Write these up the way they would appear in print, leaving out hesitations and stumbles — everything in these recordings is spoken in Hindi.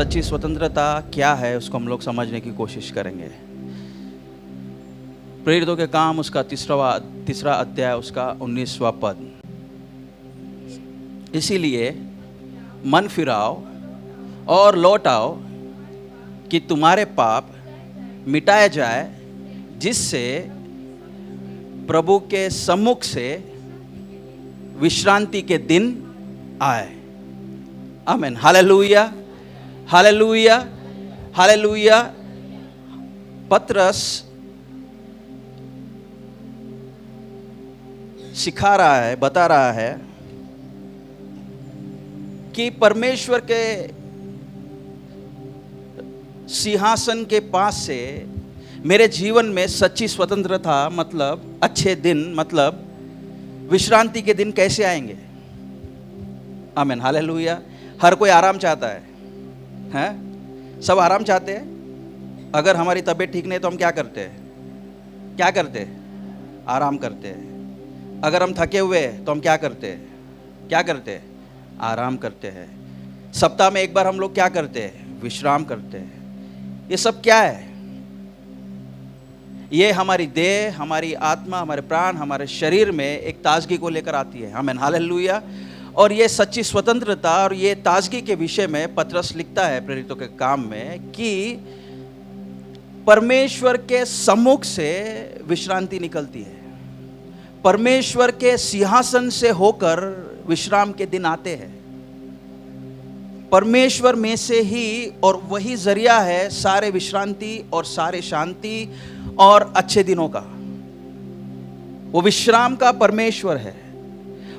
सच्ची स्वतंत्रता क्या है उसको हम लोग समझने की कोशिश करेंगे। प्रेरितों के काम उसका तीसरा अध्याय उसका 19वां पद। इसीलिए मन फिराओ और लौट आओ कि तुम्हारे पाप मिटाए जाए, जिससे प्रभु के सम्मुख से विश्रांति के दिन आए। आमीन। Hallelujah, hallelujah, hallelujah. पतरस सिखा रहा है, बता रहा है कि परमेश्वर के सिंहासन के पास से मेरे जीवन में सच्ची स्वतंत्रता मतलब अच्छे दिन, मतलब विश्रांति के दिन कैसे आएंगे। आमीन, हालेलुया। हर कोई आराम चाहता है, हैं? सब आराम चाहते हैं। अगर हमारी तबीयत ठीक नहीं तो हम क्या करते हैं? क्या करते हैं? आराम करते हैं। अगर हम थके हुए हैं तो हम क्या करते हैं? क्या करते हैं? आराम करते हैं। सप्ताह में एक बार हम लोग क्या करते हैं? विश्राम करते हैं। ये सब क्या है? ये हमारी देह, हमारी आत्मा, हमारे प्राण, हमारे शरीर में एक ताजगी को लेकर आती है। आमीन, हालेलुया। और ये सच्ची स्वतंत्रता और ये ताजगी के विषय में पतरस लिखता है प्रेरितों के काम में कि परमेश्वर के सम्मुख से विश्रांति निकलती है। परमेश्वर के सिंहासन से होकर विश्राम के दिन आते हैं। परमेश्वर में से ही, और वही जरिया है सारे विश्रांति और सारे शांति और अच्छे दिनों का। वो विश्राम का परमेश्वर है।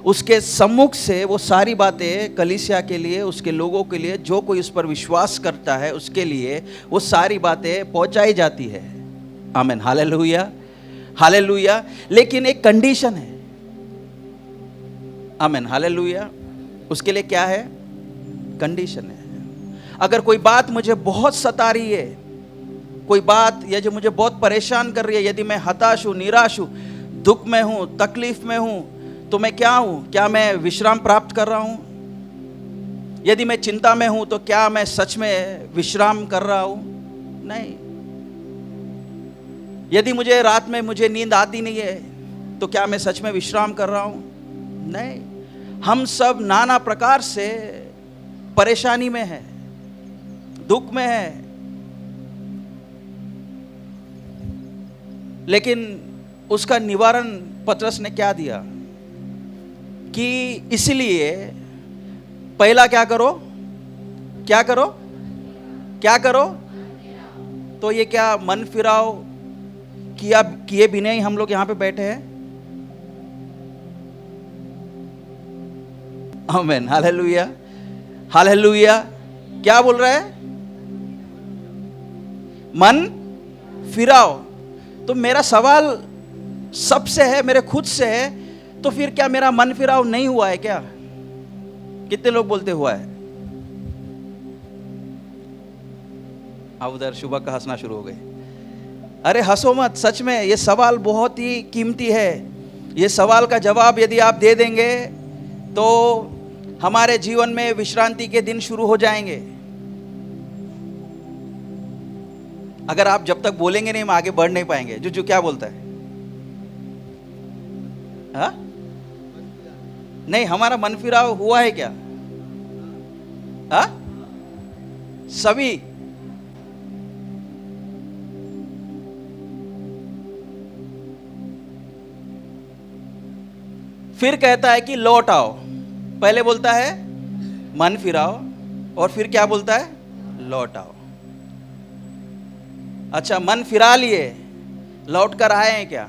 उसके सम्मुख से वो सारी बातें कलीसिया के लिए, उसके लोगों के लिए, जो कोई उस पर विश्वास करता है उसके लिए वो सारी बातें पहुंचाई जाती है। आमीन, हालेलुया, हालेलुया। लेकिन एक कंडीशन है। आमीन, हालेलुया। उसके लिए क्या है? कंडीशन है। अगर कोई बात मुझे बहुत सता रही है, कोई बात या जो मुझे बहुत परेशान कर रही है, यदि मैं हताश हूं, निराश हूं, दुख में हूं, तकलीफ में हूं, तो मैं क्या हूं? क्या मैं विश्राम प्राप्त कर रहा हूं? यदि मैं चिंता में हूं तो क्या मैं सच में विश्राम कर रहा हूं? नहीं। यदि मुझे रात में मुझे नींद आती नहीं है तो क्या मैं सच में विश्राम कर रहा हूं? नहीं। हम सब नाना प्रकार से परेशानी में है, दुख में है, लेकिन उसका निवारण पतरस ने क्या दिया कि इसलिए पहला क्या करो? क्या करो? क्या करो? तो ये क्या मन फिराओ किए बिना ही हम लोग यहां पे बैठे हैं? आमीन, हालेलुया, हालेलुया। क्या बोल रहा है? मन फिराओ। तो मेरा सवाल सबसे है, मेरे खुद से है, तो फिर क्या मेरा मन फिराव नहीं हुआ है क्या? कितने लोग बोलते हुआ है? अब उधर शुभा का हंसना शुरू हो गए। अरे हंसो मत, सच में ये सवाल बहुत ही कीमती है। ये सवाल का जवाब यदि आप दे देंगे तो हमारे जीवन में विश्रांति के दिन शुरू हो जाएंगे। अगर आप जब तक बोलेंगे नहीं हम आगे बढ़ नहीं पाएंगे। जो क्या बोलता है? हा? नहीं, हमारा मन फिराव हुआ है क्या? हा? सभी फिर कहता है कि लौट आओ। पहले बोलता है मन फिराओ और फिर क्या बोलता है? लौट आओ। अच्छा, मन फिरा लिए, लौट कर आए हैं क्या?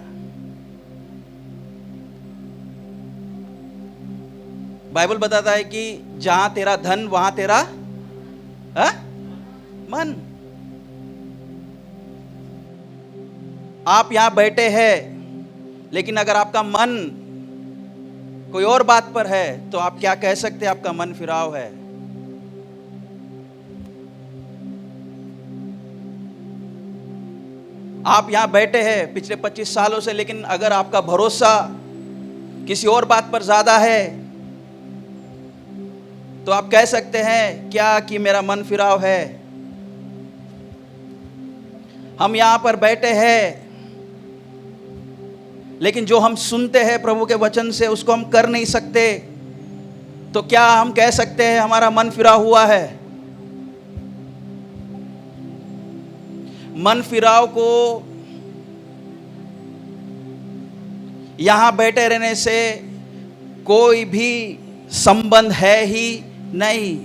बाइबल बताता है कि जहां तेरा धन वहां तेरा मन। आप यहां बैठे हैं, लेकिन अगर आपका मन कोई और बात पर है तो आप क्या कह सकते हैं? आपका मन फिराव है। आप यहां बैठे हैं पिछले 25 सालों से, लेकिन अगर आपका भरोसा किसी और बात पर ज्यादा है तो आप कह सकते हैं क्या कि मेरा मन फिराव है। हम यहां पर बैठे हैं, लेकिन जो हम सुनते हैं प्रभु के वचन से उसको हम कर नहीं सकते, तो क्या हम कह सकते हैं हमारा मन फिरा हुआ है? मन फिराव को यहां बैठे रहने से कोई भी संबंध है ही नहीं।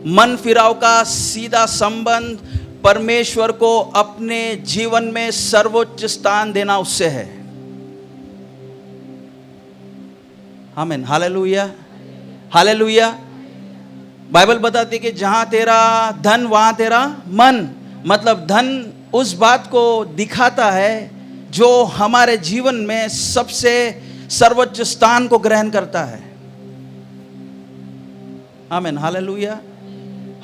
मन फिराव का सीधा संबंध परमेश्वर को अपने जीवन में सर्वोच्च स्थान देना उससे है। आमीन, हालेलुया, हालेलुया। बाइबल बताती है कि जहां तेरा धन वहां तेरा मन, मतलब धन उस बात को दिखाता है जो हमारे जीवन में सबसे सर्वोच्च स्थान को ग्रहण करता है। आमीन, हालेलुया,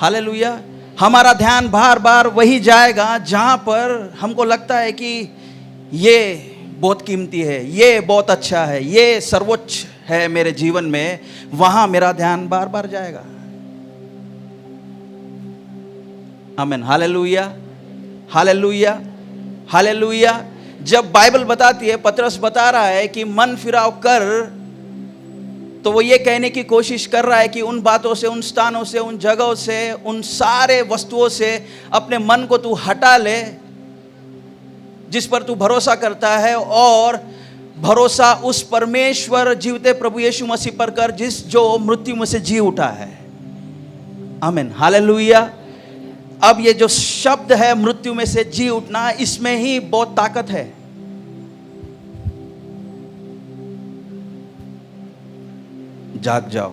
हालेलुया। हमारा ध्यान बार बार वही जाएगा जहां पर हमको लगता है कि ये बहुत कीमती है, ये बहुत अच्छा है, ये सर्वोच्च है मेरे जीवन में, वहां मेरा ध्यान बार बार जाएगा। आमीन, हालेलुया, हालेलुया, हालेलुया। जब बाइबल बताती है, पतरस बता रहा है कि मन फिराव कर, तो वो ये कहने की कोशिश कर रहा है कि उन बातों से, उन स्थानों से, उन जगहों से, उन सारे वस्तुओं से अपने मन को तू हटा ले जिस पर तू भरोसा करता है, और भरोसा उस परमेश्वर जीवते प्रभु यीशु मसीह पर कर जो मृत्यु में से जी उठा है। आमीन, हालेलुया। अब ये जो शब्द है मृत्यु में से जी उठना, इसमें ही बहुत ताकत है। जाग जाओ।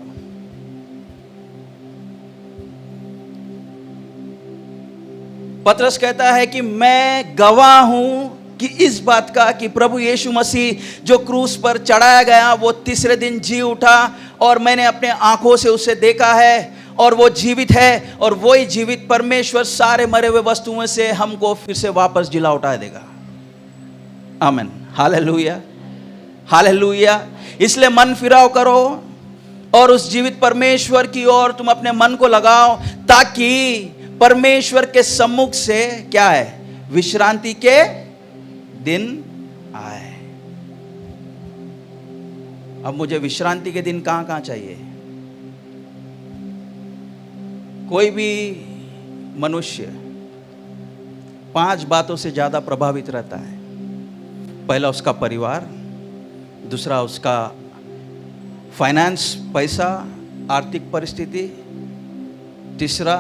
पतरस कहता है कि मैं गवाह हूं कि इस बात का कि प्रभु यीशु मसीह जो क्रूस पर चढ़ाया गया वो तीसरे दिन जी उठा, और मैंने अपने आंखों से उसे देखा है, और वो जीवित है, और वही जीवित परमेश्वर सारे मरे हुए वस्तुओं से हमको फिर से वापस जिला उठा देगा। आमीन, हालेलुया, हालेलुया। इसलिए मन फिराव करो और उस जीवित परमेश्वर की ओर तुम अपने मन को लगाओ, ताकि परमेश्वर के सम्मुख से क्या है, विश्रांति के दिन आए। अब मुझे विश्रांति के दिन कहां कहां चाहिए? कोई भी मनुष्य 5 बातों से ज्यादा प्रभावित रहता है। पहला उसका परिवार, दूसरा उसका फाइनेंस, पैसा, आर्थिक परिस्थिति, तीसरा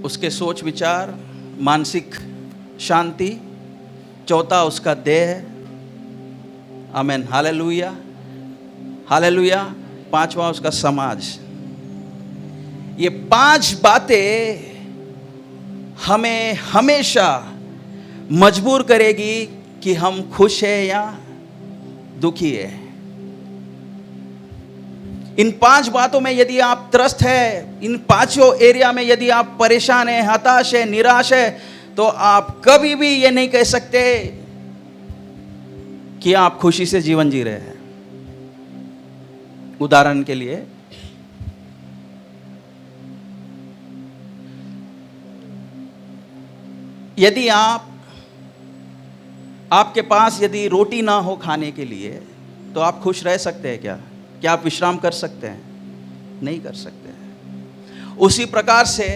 उसके सोच विचार, मानसिक शांति, चौथा उसका देह। आमीन, हालेलुया, हालेलुया। पांचवा उसका समाज। ये 5 बातें हमें हमेशा मजबूर करेगी कि हम खुश है या दुखी है। इन 5 बातों में यदि आप त्रस्त है, इन 5 एरिया में यदि आप परेशान है, हताश है, निराश है, तो आप कभी भी ये नहीं कह सकते कि आप खुशी से जीवन जी रहे हैं। उदाहरण के लिए, यदि आपके पास यदि रोटी ना हो खाने के लिए, तो आप खुश रह सकते हैं क्या? क्या आप विश्राम कर सकते हैं? नहीं कर सकते हैं। उसी प्रकार से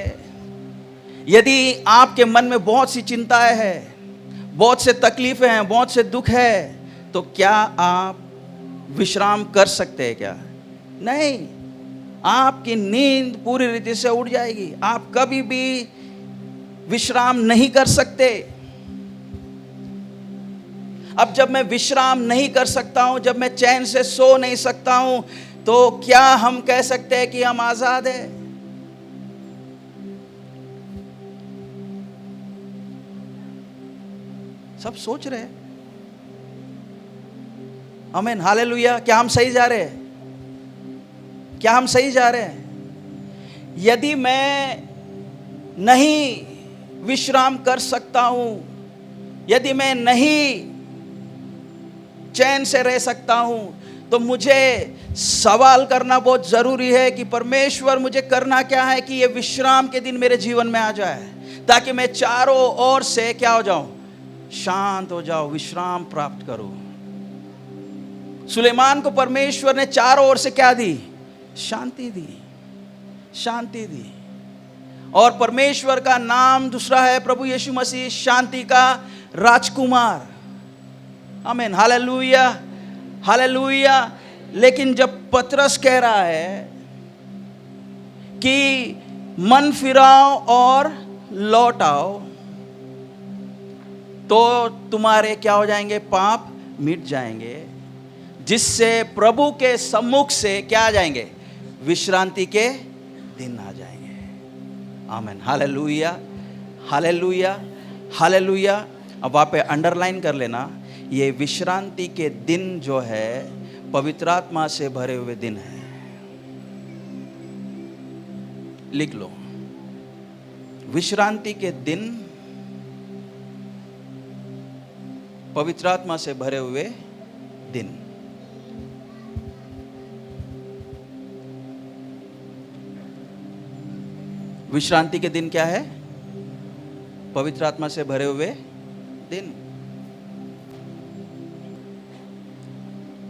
यदि आपके मन में बहुत सी चिंताएं हैं, बहुत से तकलीफें हैं, बहुत से दुख है, तो क्या आप विश्राम कर सकते हैं क्या? नहीं। आपकी नींद पूरी रीति से उड़ जाएगी। आप कभी भी विश्राम नहीं कर सकते। अब जब मैं विश्राम नहीं कर सकता हूं, जब मैं चैन से सो नहीं सकता हूं, तो क्या हम कह सकते हैं कि हम आजाद हैं? सब सोच रहे हैं। आमीन, हालेलुया। क्या हम सही जा रहे हैं? क्या हम सही जा रहे हैं? यदि मैं नहीं विश्राम कर सकता हूं, यदि मैं नहीं चैन से रह सकता हूं, तो मुझे सवाल करना बहुत जरूरी है कि परमेश्वर मुझे करना क्या है कि ये विश्राम के दिन मेरे जीवन में आ जाए, ताकि मैं चारों ओर से क्या हो जाऊं, शांत हो जाऊं, विश्राम प्राप्त करूं। सुलेमान को परमेश्वर ने चारों ओर से क्या दी? शांति दी, शांति दी। और परमेश्वर का नाम दूसरा है प्रभु यीशु मसीह, शांति का राजकुमार। आमीन, हालेलुया, हालेलुया। लेकिन जब पतरस कह रहा है कि मन फिराओ और लौट आओ, तो तुम्हारे क्या हो जाएंगे? पाप मिट जाएंगे, जिससे प्रभु के सम्मुख से क्या आ जाएंगे? विश्रांति के दिन आ जाएंगे। आमीन, हालेलुया, हालेलुया, हालेलुया। अब वहाँ पे अंडरलाइन कर लेना, ये विश्रांति के दिन जो है पवित्र आत्मा से भरे हुए दिन है। लिख लो, विश्रांति के दिन पवित्र आत्मा से भरे हुए दिन। विश्रांति के दिन क्या है? पवित्र आत्मा से भरे हुए दिन।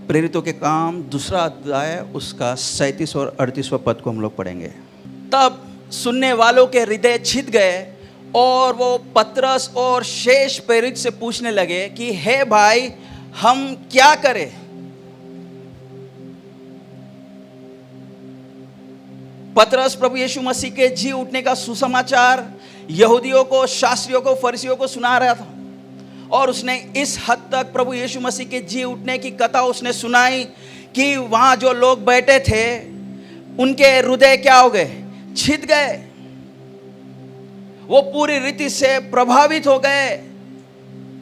प्रेरितों के काम दूसरा अध्याय उसका 37 और 38वां पद को हम लोग पढ़ेंगे। तब सुनने वालों के हृदय छिद गए और वो पतरस और शेष प्रेरित से पूछने लगे कि हे भाई, हम क्या करें? पतरस प्रभु यीशु मसीह के जी उठने का सुसमाचार यहूदियों को, शास्त्रियों को, फरीसियों को सुना रहा था, और उसने इस हद तक प्रभु यीशु मसीह के जी उठने की कथा उसने सुनाई कि वहां जो लोग बैठे थे उनके हृदय क्या हो गए? छिद गए। वो पूरी रीति से प्रभावित हो गए।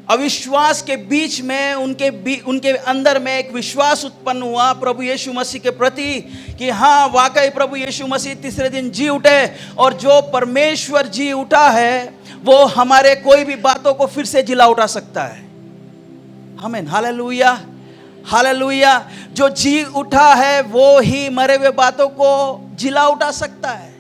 अविश्वास के बीच में उनके अंदर में एक विश्वास उत्पन्न हुआ प्रभु यीशु मसीह के प्रति कि हाँ, वाकई प्रभु यीशु मसीह तीसरे दिन जी उठे, और जो परमेश्वर जी उठा है वो हमारे कोई भी बातों को फिर से जिला उठा सकता है। आमीन, हालेलुया, हालेलुया। जो जी उठा है वो ही मरे हुए बातों को जिला उठा सकता है।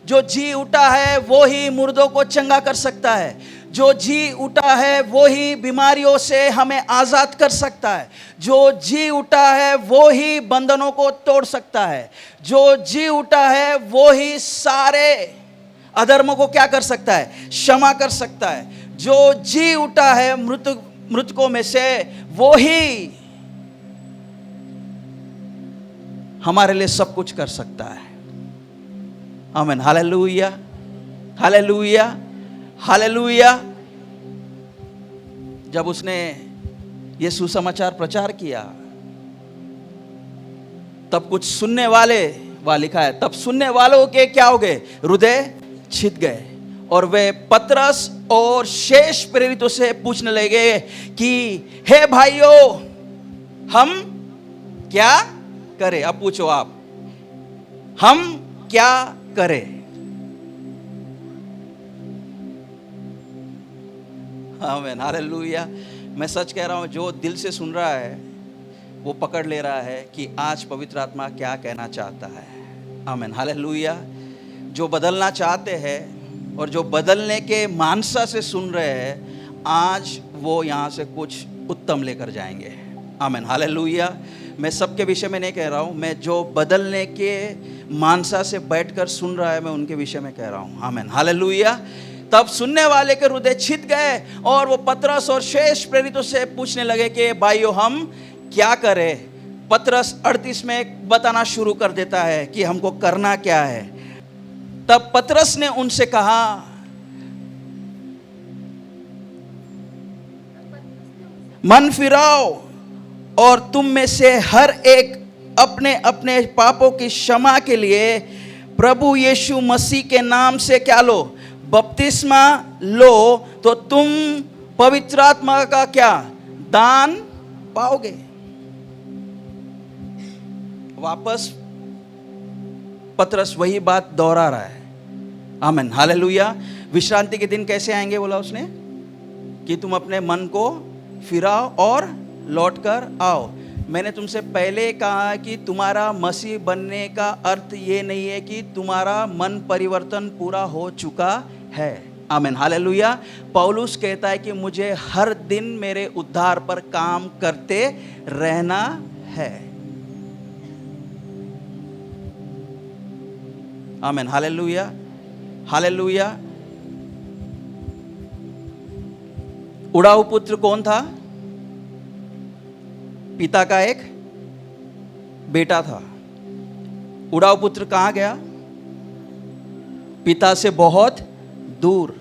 जो जी उठा है वो ही मुर्दों को चंगा कर सकता है। जो जी उठा है वो ही बीमारियों से हमें आजाद कर सकता है। जो जी उठा है वो ही बंधनों को तोड़ सकता है। जो जी उठा है वो ही सारे अधर्मों को क्या कर सकता है? क्षमा कर सकता है। जो जी उठा है मृतकों में से वो ही हमारे लिए सब कुछ कर सकता है। आमीन, हालेलुया, हालेलुया, हालेलुया। जब उसने ये सुसमाचार प्रचार किया तब कुछ सुनने वाले, वहां लिखा है, तब सुनने वालों के क्या हो गए? हृदय छिद गए, और वे पतरस और शेष प्रेरितों से पूछने लगे कि हे भाइयों, हम क्या करें? अब पूछो आप, हम क्या करें? आमीन, हालेलुया। मैं सच कह रहा हूं, जो दिल से सुन रहा है वो पकड़ ले रहा है कि आज पवित्र आत्मा क्या कहना चाहता है। आमीन, हालेलुया। जो बदलना चाहते हैं और जो बदलने के मानसा से सुन रहे हैं, आज वो यहाँ से कुछ उत्तम लेकर जाएंगे। आमीन, हालेलुया। मैं सबके विषय में नहीं कह रहा हूँ, मैं जो बदलने के मानसा से बैठकर सुन रहा है मैं उनके विषय में कह रहा हूँ। आमीन, हालेलुया। तब सुनने वाले के हृदय छिद गए और वो पतरस और शेष प्रेरितों से पूछने लगे कि भाइयों, हम क्या करें? पतरस 38 में बताना शुरू कर देता है कि हमको करना क्या है। तब पतरस ने उनसे कहा, मन फिराओ और तुम में से हर एक अपने अपने पापों की क्षमा के लिए प्रभु यीशु मसीह के नाम से क्या लो? बपतिस्मा लो, तो तुम पवित्र आत्मा का क्या? दान पाओगे। वापस पतरस वही बात दोहरा रहा है। आमीन, हालेलुया। विश्रांति के दिन कैसे आएंगे बोला उसने? कि तुम अपने मन को फिराओ और लौट कर आओ। मैंने तुमसे पहले कहा कि तुम्हारा मसीह बनने का अर्थ ये नहीं है कि तुम्हारा मन परिवर्तन पूरा हो चुका है। आमीन, हालेलुया। पौलुस कहता है कि मुझे हर दिन मेरे उद्धार पर काम करते रहना है। आमीन, हालेलुया, हालेलुया। उड़ाऊ पुत्र कौन था? पिता का एक बेटा था। उड़ाऊ पुत्र कहां गया? पिता से बहुत दूर।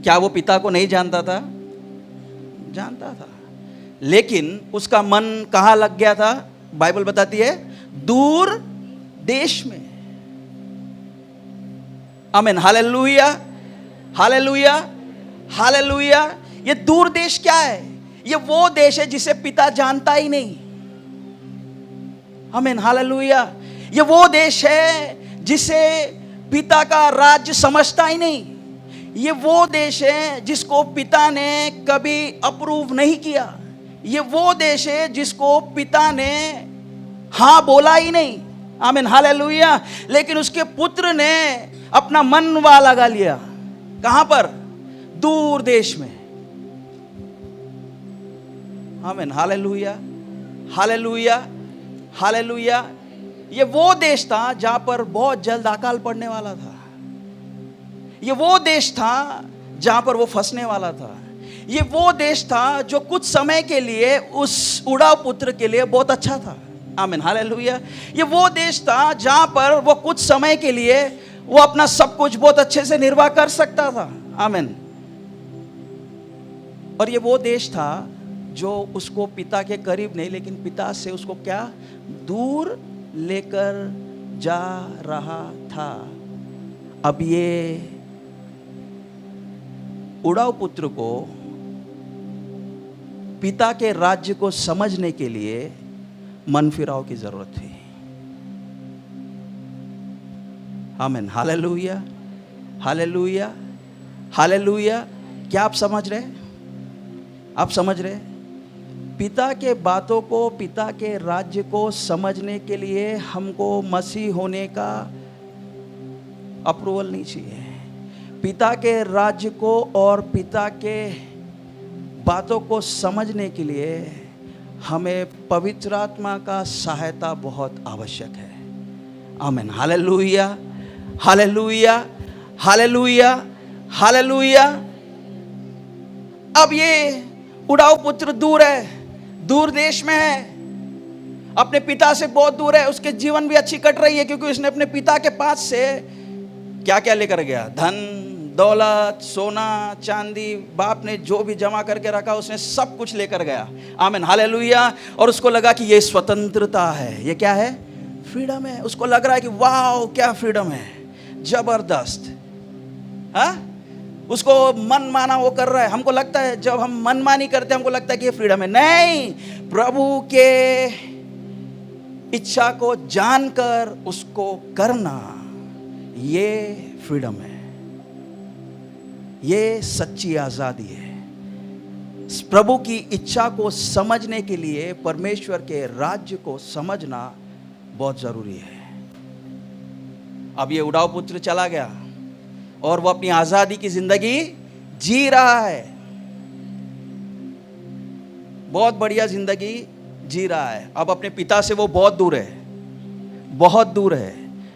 क्या वो पिता को नहीं जानता था? जानता था, लेकिन उसका मन कहां लग गया था? बाइबल बताती है दूर देश में। आमीन, हालेलुया, हालेलुया, हालेलुया। ये दूर देश क्या है? ये वो देश है जिसे पिता जानता ही नहीं। आमीन, हालेलुया। ये वो देश है जिसे पिता का राज्य समझता ही नहीं। ये वो देश है जिसको पिता ने कभी अप्रूव नहीं किया। ये वो देश है जिसको पिता ने हां बोला ही नहीं। आमीन, हालेलुया। लेकिन उसके पुत्र ने अपना मनवा लगा लिया। कहां पर? दूर देश में। आमीन, हालेलुया, हालेलुया, हालेलुया। ये वो देश था जहां पर बहुत जल्द अकाल पड़ने वाला था। ये वो देश था जहां पर वो फंसने वाला था। ये वो देश था जो कुछ समय के लिए उस उड़ाऊ पुत्र के लिए बहुत अच्छा था। आमीन, हालेलुया। ये वो देश था जहां पर वो कुछ समय के लिए वो अपना सब कुछ बहुत अच्छे से निर्वाह कर सकता था। आमीन। और ये वो देश था जो उसको पिता के करीब नहीं, लेकिन पिता से उसको क्या दूर लेकर जा रहा था। अब ये उड़ाऊ पुत्र को पिता के राज्य को समझने के लिए मन फिराव की जरूरत थी। आमीन, हालेलुया, हालेलुया, हालेलुया। क्या आप समझ रहे? आप समझ रहे? पिता के बातों को, पिता के राज्य को समझने के लिए हमको मसीह होने का अप्रूवल नहीं चाहिए। पिता के राज्य को और पिता के बातों को समझने के लिए हमें पवित्र आत्मा का सहायता बहुत आवश्यक है। आमीन, हालेलुया, हालेलुया, हालेलुया, हालेलुया। अब ये उड़ाऊ पुत्र दूर है, दूर देश में है, अपने पिता से बहुत दूर है। उसके जीवन भी अच्छी कट रही है क्योंकि उसने अपने पिता के पास से क्या क्या लेकर गया? धन दौलत, सोना चांदी, बाप ने जो भी जमा करके रखा उसने सब कुछ लेकर गया। आमीन, हालेलुया। और उसको लगा कि ये स्वतंत्रता है। ये क्या है? फ्रीडम है। उसको लग रहा है कि वाह क्या फ्रीडम है, जबरदस्त। हाँ, उसको मन माना वो कर रहा है। हमको लगता है जब हम मनमानी करते हैं हमको लगता है कि ये फ्रीडम है। नहीं, प्रभु के इच्छा को जानकर उसको करना, ये फ्रीडम है, ये सच्ची आजादी है। प्रभु की इच्छा को समझने के लिए परमेश्वर के राज्य को समझना बहुत जरूरी है। अब ये उड़ाऊ पुत्र चला गया और वो अपनी आजादी की जिंदगी जी रहा है। बहुत बढ़िया जिंदगी जी रहा है। अब अपने पिता से वो बहुत दूर है, बहुत दूर है,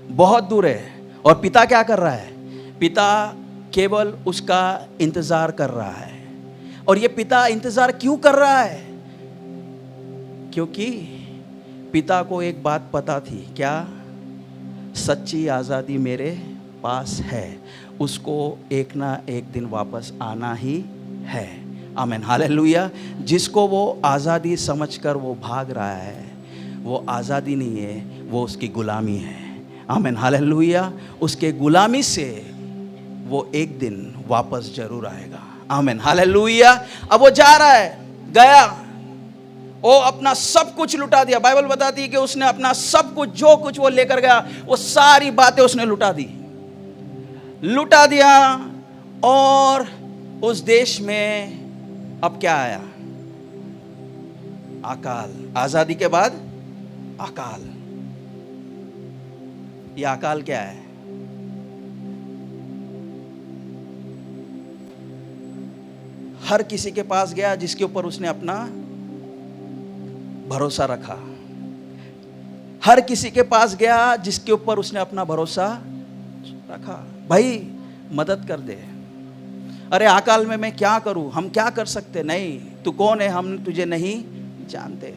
बहुत दूर है। और पिता क्या कर रहा है? पिता केवल उसका इंतजार कर रहा है। और ये पिता इंतजार क्यों कर रहा है? क्योंकि पिता को एक बात पता थी। क्या? सच्ची आज़ादी मेरे पास है, उसको एक ना एक दिन वापस आना ही है। आमीन, हालेलुया। जिसको वो आज़ादी समझकर वो भाग रहा है, वो आज़ादी नहीं है, वो उसकी गुलामी है। आमीन, हालेलुया। उसके गुलामी से वो एक दिन वापस जरूर आएगा। आमीन, हालेलुया। अब वो जा रहा है, गया, वो अपना सब कुछ लुटा दिया। बाइबल बताती है कि उसने अपना सब कुछ, जो कुछ वो लेकर गया, वो सारी बातें उसने लुटा दी, लुटा दिया। और उस देश में अब क्या आया? अकाल, आजादी के बाद अकाल। ये अकाल क्या है? हर किसी के पास गया जिसके ऊपर उसने अपना भरोसा रखा। हर किसी के पास गया जिसके ऊपर उसने अपना भरोसा रखा। भाई मदद कर दे। अरे अकाल में मैं क्या करूं, हम क्या कर सकते? नहीं, तू कौन है, हम तुझे नहीं जानते।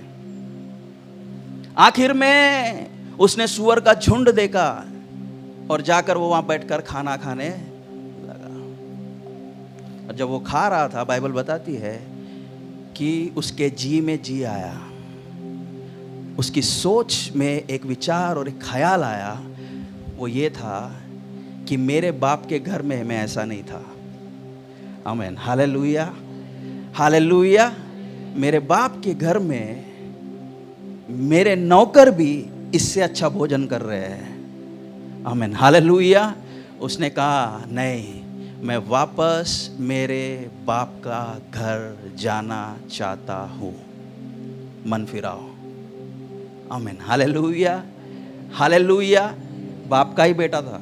आखिर में उसने सुअर का झुंड देखा और जाकर वो वहां बैठकर खाना खाने लगा। और जब वो खा रहा था, बाइबल बताती है कि उसके जी में जी आया, उसकी सोच में एक विचार और एक ख्याल आया। वो ये था कि मेरे बाप के घर में मैं ऐसा नहीं था। आमीन, हालेलुया, हालेलुया। मेरे बाप के घर में मेरे नौकर भी इससे अच्छा भोजन कर रहे हैं। आमीन, हालेलुया। उसने कहा नहीं, मैं वापस मेरे बाप का घर जाना चाहता हूँ। मन फिराओ। आमीन, हालेलुया, हालेलुया। बाप का ही बेटा था।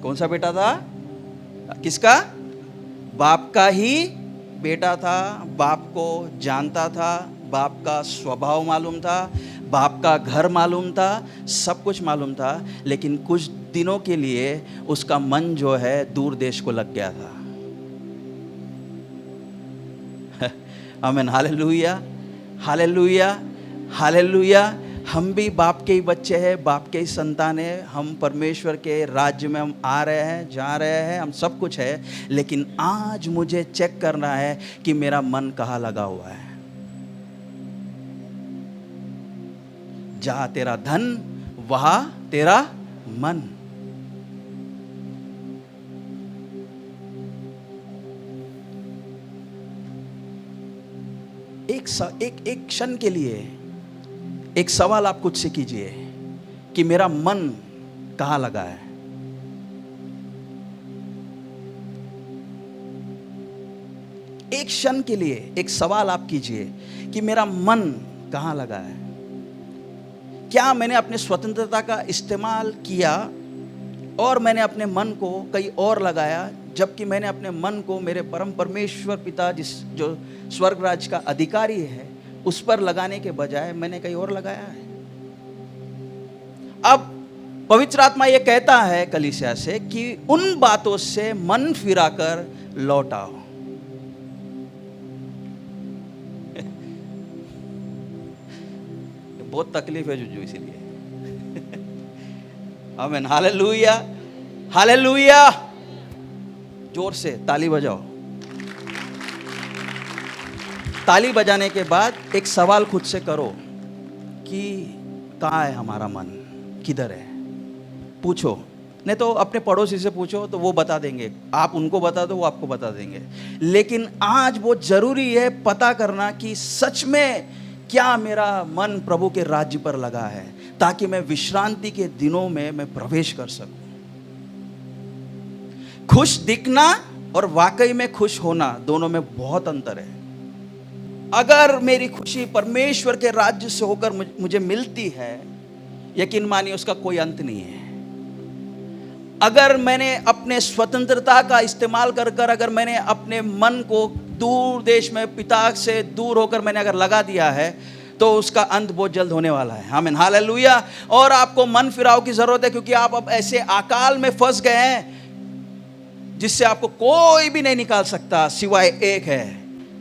कौन सा बेटा था? किसका? बाप का ही बेटा था। बाप को जानता था, बाप का स्वभाव मालूम था, बाप का घर मालूम था, सब कुछ मालूम था। लेकिन कुछ दिनों के लिए उसका मन जो है दूर देश को लग गया था। आमीन, हालेलुया, हालेलुया, हालेलुया। हम भी बाप के ही बच्चे हैं, बाप के ही संतान हैं। हम परमेश्वर के राज्य में हम आ रहे हैं, जा रहे हैं, हम सब कुछ है। लेकिन आज मुझे चेक करना है कि मेरा मन कहाँ लगा हुआ है। जहाँ तेरा धन वहाँ तेरा मन। एक क्षण के लिए एक सवाल आप खुद से कीजिए कि मेरा मन कहाँ लगा है। एक क्षण के लिए एक सवाल आप कीजिए कि मेरा मन कहाँ लगा है। क्या मैंने अपने स्वतंत्रता का इस्तेमाल किया और मैंने अपने मन को कहीं और लगाया, जबकि मैंने अपने मन को मेरे परम परमेश्वर पिता जो स्वर्ग राज्य का अधिकारी है उस पर लगाने के बजाय मैंने कहीं और लगाया है। अब पवित्र आत्मा यह कहता है कलीसिया से कि उन बातों से मन फिराकर लौट आओ। बहुत तकलीफ है जुजू, इसीलिए। आमीन, हालेलुया, हालेलुया। जोर से ताली बजाओ। ताली बजाने के बाद एक सवाल खुद से करो कि कहाँ है हमारा मन, किधर है। पूछो, नहीं तो अपने पड़ोसी से पूछो तो वो बता देंगे, आप उनको बता दो वो आपको बता देंगे। लेकिन आज वो जरूरी है पता करना कि सच में क्या मेरा मन प्रभु के राज्य पर लगा है, ताकि मैं विश्रांति के दिनों में मैं प्रवेश कर सकूं। खुश दिखना और वाकई में खुश होना दोनों में बहुत अंतर है। अगर मेरी खुशी परमेश्वर के राज्य से होकर मुझे मिलती है, यकीन मानिए उसका कोई अंत नहीं है। अगर मैंने अपने स्वतंत्रता का इस्तेमाल कर अगर मैंने अपने मन को दूर देश में पिता से दूर होकर मैंने अगर लगा दिया है, तो उसका अंत बहुत जल्द होने वाला है। आमीन, हालेलुया। और आपको मन फिराव की जरूरत है, क्योंकि आप अब ऐसे अकाल में फंस गए हैं जिससे आपको कोई भी नहीं निकाल सकता, सिवाय एक है।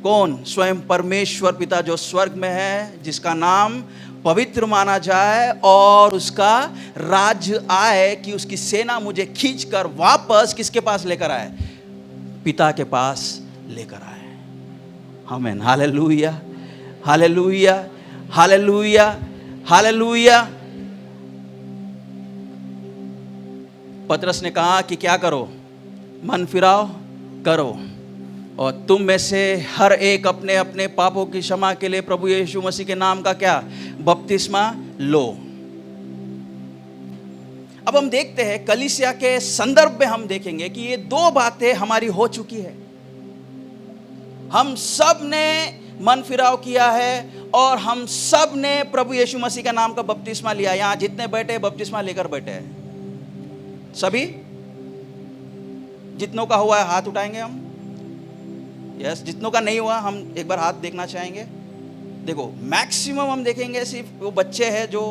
कौन? स्वयं परमेश्वर पिता जो स्वर्ग में है, जिसका नाम पवित्र माना जाए और उसका राज्य आए, कि उसकी सेना मुझे खींचकर वापस किसके पास लेकर आए? पिता के पास लेकर आए। आमीन, हालेलुया, हालेलुया, हालेलुया, हालेलुया। पतरस ने कहा कि क्या करो? मन फिराओ करो, और तुम में से हर एक अपने अपने पापों की क्षमा के लिए प्रभु यीशु मसीह के नाम का क्या? बपतिस्मा लो। अब हम देखते हैं कलीसिया के संदर्भ में हम देखेंगे कि ये दो बातें हमारी हो चुकी है। हम सब ने मन फिराव किया है और हम सब ने प्रभु यीशु मसीह का नाम का बपतिस्मा लिया। यहां जितने बैठे बपतिस्मा लेकर बैठे हैं, सभी जितनों का हुआ है हाथ उठाएंगे हम। यस, जितनों का नहीं हुआ हम एक बार हाथ देखना चाहेंगे। देखो, मैक्सिमम हम देखेंगे सिर्फ वो बच्चे हैं जो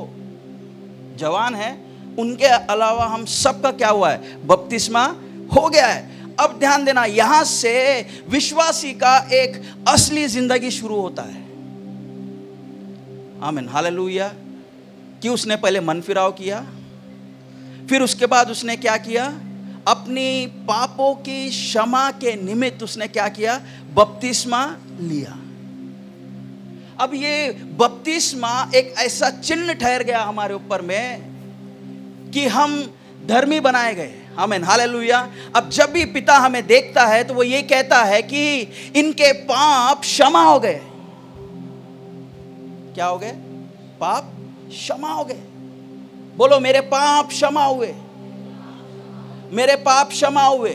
जवान हैं, उनके अलावा हम सबका क्या हुआ है, बपतिस्मा हो गया है। अब ध्यान देना, यहां से विश्वासी का एक असली जिंदगी शुरू होता है। आमीन, हालेलुया। कि उसने पहले मन फिराव किया, फिर उसके बाद उसने क्या किया, अपनी पापों की क्षमा के निमित्त उसने क्या किया, बपतिस्मा लिया। अब ये बपतिस्मा एक ऐसा चिन्ह ठहर गया हमारे ऊपर में कि हम धर्मी बनाए गए। आमीन, हालेलुया। अब जब भी पिता हमें देखता है तो वो ये कहता है कि इनके पाप क्षमा हो गए। क्या हो गए, पाप क्षमा हो गए। बोलो, मेरे पाप क्षमा हुए, मेरे पाप क्षमा हुए।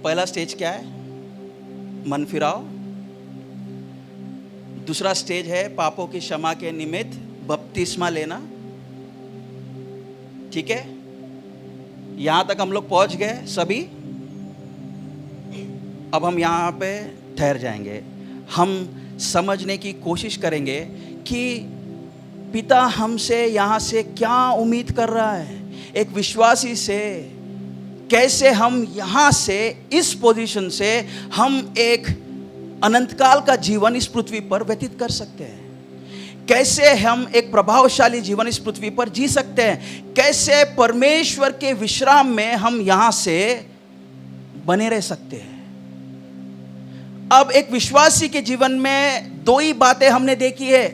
पहला स्टेज क्या है, मन फिराओ। दूसरा स्टेज है पापों की क्षमा के निमित्त बपतिस्मा लेना। ठीक है, यहां तक हम लोग पहुंच गए सभी। अब हम यहां पे ठहर जाएंगे। हम समझने की कोशिश करेंगे कि पिता हमसे यहां से क्या उम्मीद कर रहा है, एक विश्वासी से कैसे हम यहां से, इस पोजीशन से हम एक अनंतकाल का जीवन इस पृथ्वी पर व्यतीत कर सकते हैं। कैसे हम एक प्रभावशाली जीवन इस पृथ्वी पर जी सकते हैं, कैसे परमेश्वर के विश्राम में हम यहां से बने रह सकते हैं। अब एक विश्वासी के जीवन में दो ही बातें हमने देखी है।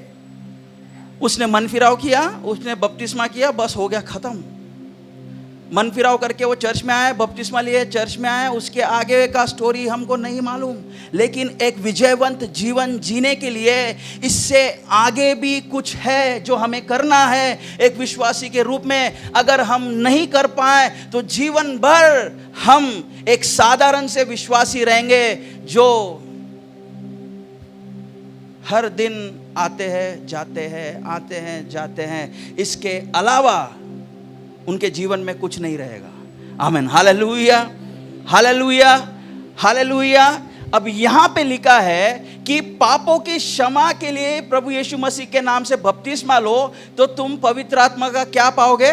उसने मन फिराव किया, उसने बपतिस्मा किया, बस हो गया, खत्म। मन फिराव करके वो चर्च में आए, बपतिस्मा लिए, चर्च में आए, उसके आगे का स्टोरी हमको नहीं मालूम। लेकिन एक विजयवंत जीवन जीने के लिए इससे आगे भी कुछ है जो हमें करना है एक विश्वासी के रूप में। अगर हम नहीं कर पाए तो जीवन भर हम एक साधारण से विश्वासी रहेंगे जो हर दिन आते हैं जाते हैं, आते हैं जाते हैं, इसके अलावा उनके जीवन में कुछ नहीं रहेगा। आमीन, हालेलुया, हालेलुया, हालेलुया। अब यहां पे लिखा है कि पापों की क्षमा के लिए प्रभु यीशु मसीह के नाम से बपतिस्मा लो तो तुम पवित्र आत्मा का क्या पाओगे,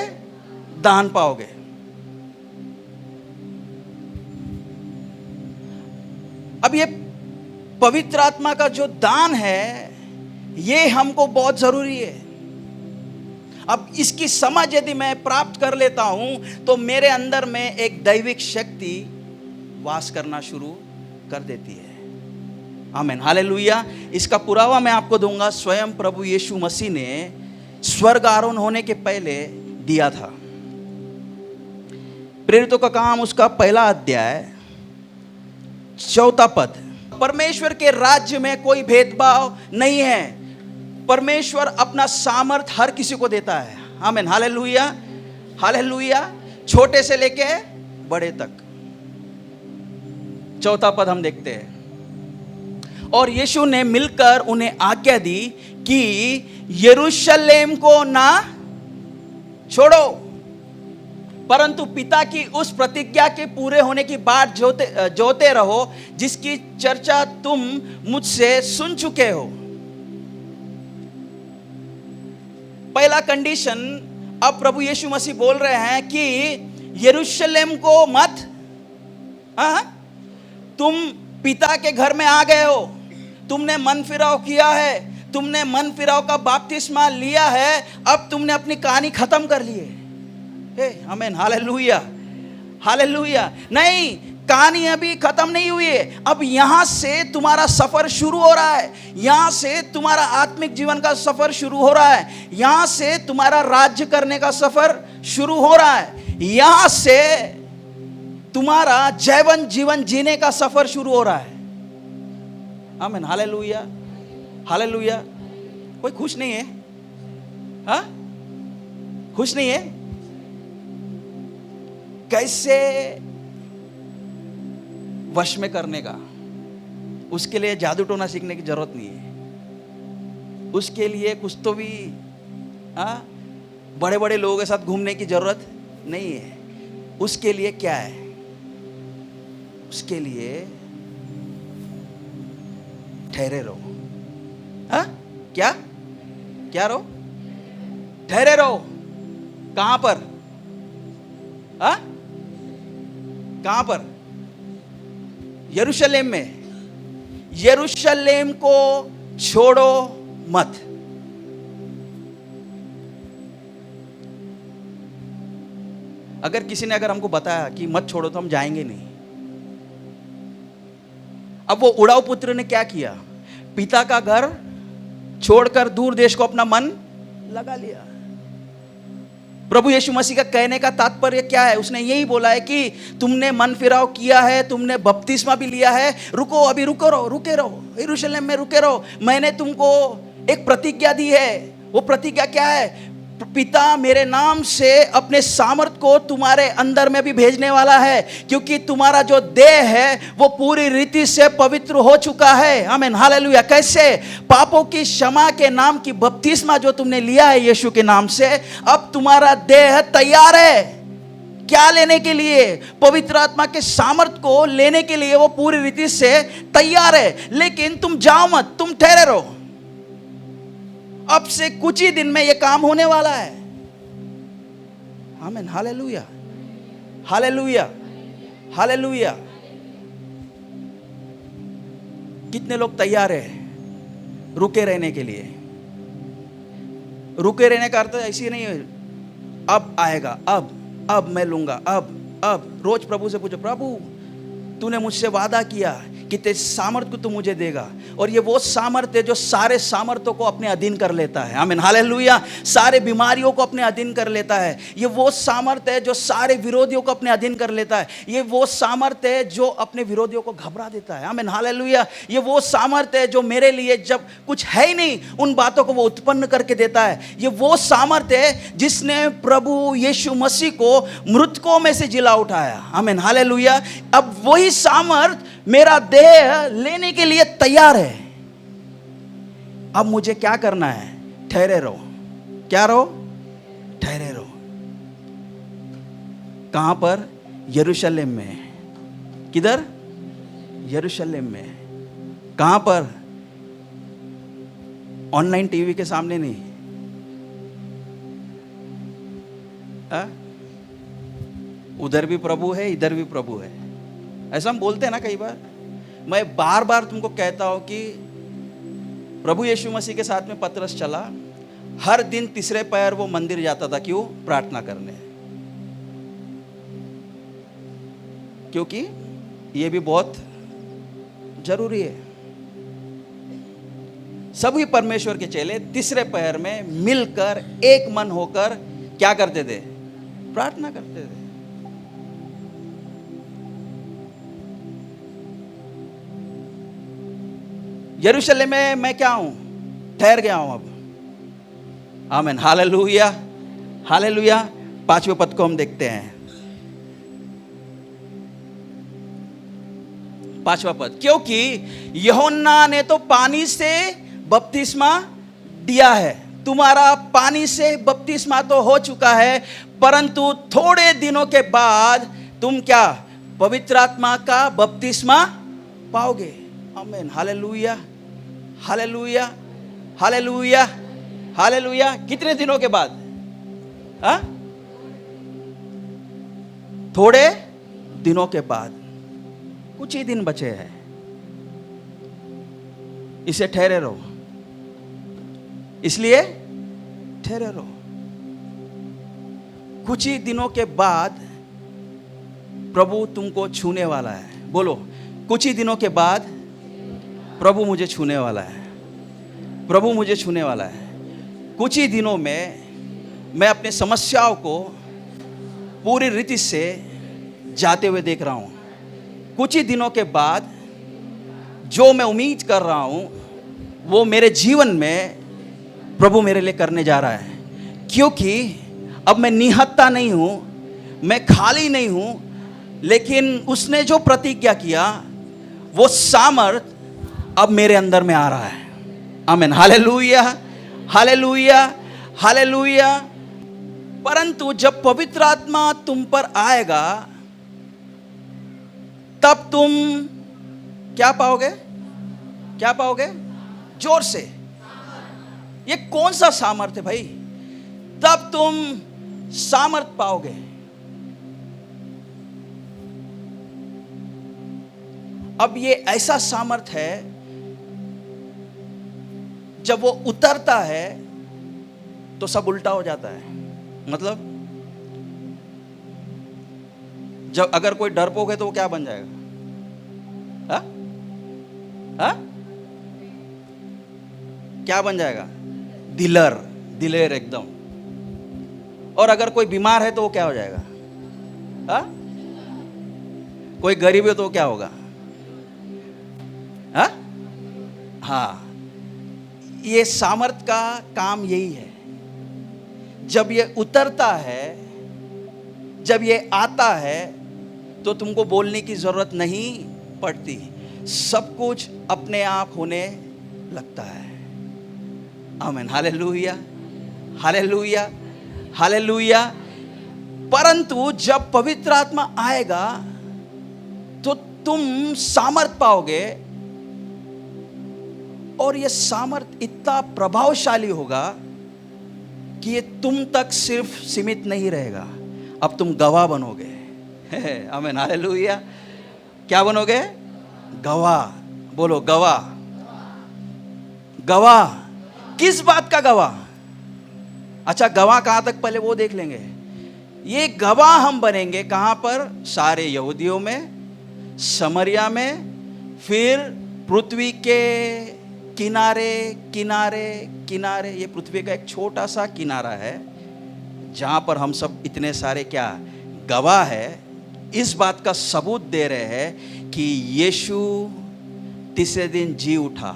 दान पाओगे। अब ये पवित्र आत्मा का जो दान है ये हमको बहुत जरूरी है। अब इसकी समझ यदि मैं प्राप्त कर लेता हूं तो मेरे अंदर में एक दैविक शक्ति वास करना शुरू कर देती है। आमीन, हालेलुया। इसका पुरावा मैं आपको दूंगा, स्वयं प्रभु यीशु मसीह ने स्वर्ग आरोहण होने के पहले दिया था। प्रेरितों का काम उसका 1 अध्याय 4 पद। परमेश्वर के राज्य में कोई भेदभाव नहीं है। परमेश्वर अपना सामर्थ हर किसी को देता है। आमीन, हालेलुया, हालेलुया। छोटे से लेके बड़े तक। 4 पद हम देखते हैं। और यीशु ने मिलकर उन्हें आज्ञा दी कि यरूशलेम को ना छोड़ो, परंतु पिता की उस प्रतिज्ञा के पूरे होने की बात जोते रहो जिसकी चर्चा तुम मुझसे सुन चुके हो। पहला कंडीशन, अब प्रभु यीशु मसीह बोल रहे हैं कि यरूशलेम को मत, तुम पिता के घर में आ गए हो, तुमने मन फिराव किया है, तुमने मन फिराव का बपतिस्मा लिया है, अब तुमने अपनी कहानी खत्म कर ली है। आमीन, हालेलुया, हालेलुया। नहीं, कहानी अभी खत्म नहीं हुई है। अब यहां से तुम्हारा सफर शुरू हो रहा है। यहां से तुम्हारा आत्मिक जीवन का सफर शुरू हो रहा है। यहां से तुम्हारा राज्य करने का सफर शुरू हो रहा है। यहां से तुम्हारा जैवन जीवन जीने का सफर शुरू हो रहा है। आमीन, हालेलुया, हालेलुया। कोई खुश नहीं है? हाँ, खुश नहीं है? कैसे वश में करने का, उसके लिए जादू टोना सीखने की जरूरत नहीं है। उसके लिए कुछ तो भी बड़े बड़े लोगों के साथ घूमने की जरूरत नहीं है। उसके लिए क्या है? उसके लिए ठहरे रहो। क्या क्या रहो? ठहरे रहो। कहां पर? कहां पर? यरूशलेम में। यरूशलेम को छोड़ो मत। अगर किसी ने हमको बताया कि मत छोड़ो तो हम जाएंगे नहीं। अब वो उड़ाऊ पुत्र ने क्या किया? पिता का घर छोड़कर दूर देश को अपना मन लगा लिया। प्रभु यीशु मसीह का कहने का तात्पर्य क्या है? उसने यही बोला है कि तुमने मन फिराव किया है, तुमने बपतिस्मा भी लिया है, रुको, अभी रुके रहो, यरूशलेम में रुके रहो। मैंने तुमको एक प्रतिज्ञा दी है। वो प्रतिज्ञा क्या है? पिता मेरे नाम से अपने सामर्थ को तुम्हारे अंदर में भी भेजने वाला है, क्योंकि तुम्हारा जो देह है वो पूरी रीति से पवित्र हो चुका है। आमीन, हालेलुया। कैसे? पापों की क्षमा के नाम की बपतिस्मा जो तुमने लिया है यीशु के नाम से, अब तुम्हारा देह तैयार है। क्या लेने के लिए? पवित्र आत्मा के सामर्थ को लेने के लिए वो पूरी रीति से तैयार है। लेकिन तुम जाओ मत, तुम ठहरे रहो। अब से कुछ ही दिन में ये काम होने वाला है। आमीन, हालेलुया, हालेलुया, हालेलुया। कितने लोग तैयार हैं रुके रहने के लिए? रुके रहने का अर्थ ऐसी नहीं है अब आएगा, अब मैं लूंगा, अब रोज प्रभु से पूछो, प्रभु तूने मुझसे वादा किया कि तेरे सामर्थ को तू मुझे देगा। और ये वो सामर्थ है जो सारे सामर्थ्यों को अपने अधीन कर लेता है। आमीन, हालेलुया। सारे बीमारियों को अपने अधीन कर लेता है। ये वो सामर्थ है जो सारे विरोधियों को अपने अधीन कर लेता है। ये वो सामर्थ है जो अपने विरोधियों को घबरा देता है। आमीन, हालेलुया। ये वो सामर्थ है जो मेरे लिए जब कुछ है ही नहीं उन बातों को वो उत्पन्न करके देता है। ये वो सामर्थ है जिसने प्रभु यीशु मसीह को मृतकों में से जिला उठाया। आमीन, हालेलुया। अब वही सामर्थ मेरा देह लेने के लिए तैयार है। अब मुझे क्या करना है? ठहरे रहो। क्या रहो? ठहरे रहो। कहां पर? यरूशलेम में। किधर? यरूशलेम में। कहां पर? ऑनलाइन टीवी के सामने नहीं। उधर भी प्रभु है, इधर भी प्रभु है। ऐसा हम बोलते हैं ना कई बार। मैं बार बार तुमको कहता हूं कि प्रभु यीशु मसीह के साथ में पतरस चला, हर दिन तीसरे पैर वो मंदिर जाता था। क्यों? प्रार्थना करने। क्योंकि ये भी बहुत जरूरी है। सभी परमेश्वर के चेले तीसरे पैर में मिलकर एक मन होकर क्या करते थे? प्रार्थना करते थे। यरूशलेम में मैं क्या हूं? ठहर गया हूं अब। आमीन, हालेलुया, हालेलुया। 5वें पद को हम देखते हैं। 5वां पद, क्योंकि यूहन्ना ने तो पानी से बपतिस्मा दिया है, तुम्हारा पानी से बपतिस्मा तो हो चुका है, परंतु थोड़े दिनों के बाद तुम क्या? पवित्र आत्मा का बपतिस्मा पाओगे। आमीन, हालेलुया, हालेलुया, हालेलुया, हालेलुया। कितने दिनों के बाद? थोड़े दिनों के बाद। कुछ ही दिन बचे हैं। इसे ठहरे रहो, इसलिए ठहरे रहो। कुछ ही दिनों के बाद प्रभु तुमको छूने वाला है। बोलो, कुछ ही दिनों के बाद प्रभु मुझे छूने वाला है। प्रभु मुझे छूने वाला है। कुछ ही दिनों में मैं अपने समस्याओं को पूरी रीति से जाते हुए देख रहा हूं। कुछ ही दिनों के बाद जो मैं उम्मीद कर रहा हूं वो मेरे जीवन में प्रभु मेरे लिए करने जा रहा है। क्योंकि अब मैं निहत्ता नहीं हूं, मैं खाली नहीं हूं, लेकिन उसने जो प्रतिज्ञा किया वो सामर्थ अब मेरे अंदर में आ रहा है। आमीन, हालेलुया, हालेलुया, हालेलुया। परंतु जब पवित्र आत्मा तुम पर आएगा तब तुम क्या पाओगे? क्या पाओगे? जोर से। ये कौन सा सामर्थ है भाई? तब तुम सामर्थ पाओगे। अब ये ऐसा सामर्थ है जब वो उतरता है तो सब उल्टा हो जाता है। मतलब जब अगर कोई डरपोक है तो वो क्या बन जाएगा? हा? हा? क्या बन जाएगा? दिलर, दिलेर एकदम। और अगर कोई बीमार है तो वो क्या हो जाएगा? हा? कोई गरीब है तो वो क्या होगा? हा? हाँ, ये सामर्थ का काम यही है। जब ये उतरता है, जब ये आता है तो तुमको बोलने की जरूरत नहीं पड़ती, सब कुछ अपने आप होने लगता है। आमीन, हालेलुया, हालेलुया, हालेलुया। परंतु जब पवित्र आत्मा आएगा तो तुम सामर्थ पाओगे, और यह सामर्थ इतना प्रभावशाली होगा कि ये तुम तक सिर्फ सीमित नहीं रहेगा, अब तुम गवाह बनोगे। आमीन, हालेलुया। क्या बनोगे? गवाह। बोलो गवाह। गवाह। किस बात का गवाह? अच्छा, गवाह कहां तक, पहले वो देख लेंगे। ये गवाह हम बनेंगे कहां पर? सारे यहूदियों में, समरिया में, फिर पृथ्वी के किनारे किनारे किनारे। ये पृथ्वी का एक छोटा सा किनारा है जहां पर हम सब इतने सारे क्या गवाह है, इस बात का सबूत दे रहे हैं कि यीशु तीसरे दिन जी उठा।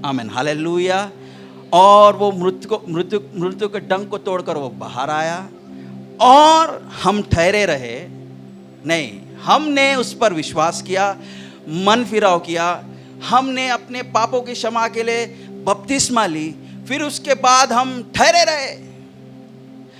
आमीन, हालेलुया। और वो मृत्यु के डंक को तोड़कर वो बाहर आया, और हम ठहरे रहे नहीं, हमने उस पर विश्वास किया, मन फिराव किया, हमने अपने पापों की क्षमा के लिए बपतिस्मा ली, फिर उसके बाद हम ठहरे रहे।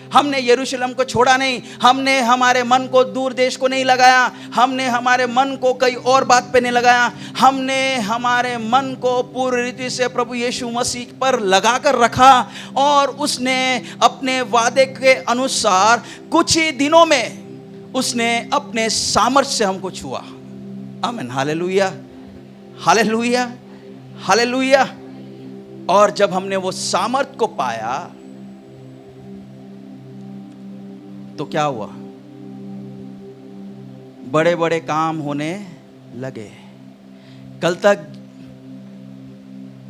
हमने यरूशलेम को छोड़ा नहीं, हमने हमारे मन को दूर देश को नहीं लगाया, हमने हमारे मन को कई और बात पे नहीं लगाया, हमने हमारे मन को पूरी रीति से प्रभु यीशु मसीह पर लगाकर रखा, और उसने अपने वादे के अनुसार कुछ ही दिनों में उसने अपने सामर्थ्य से हमको छुआ। आमीन, हालेलुया, हालेलुया, हालेलुया। और जब हमने वो सामर्थ को पाया तो क्या हुआ? बड़े बड़े काम होने लगे। कल तक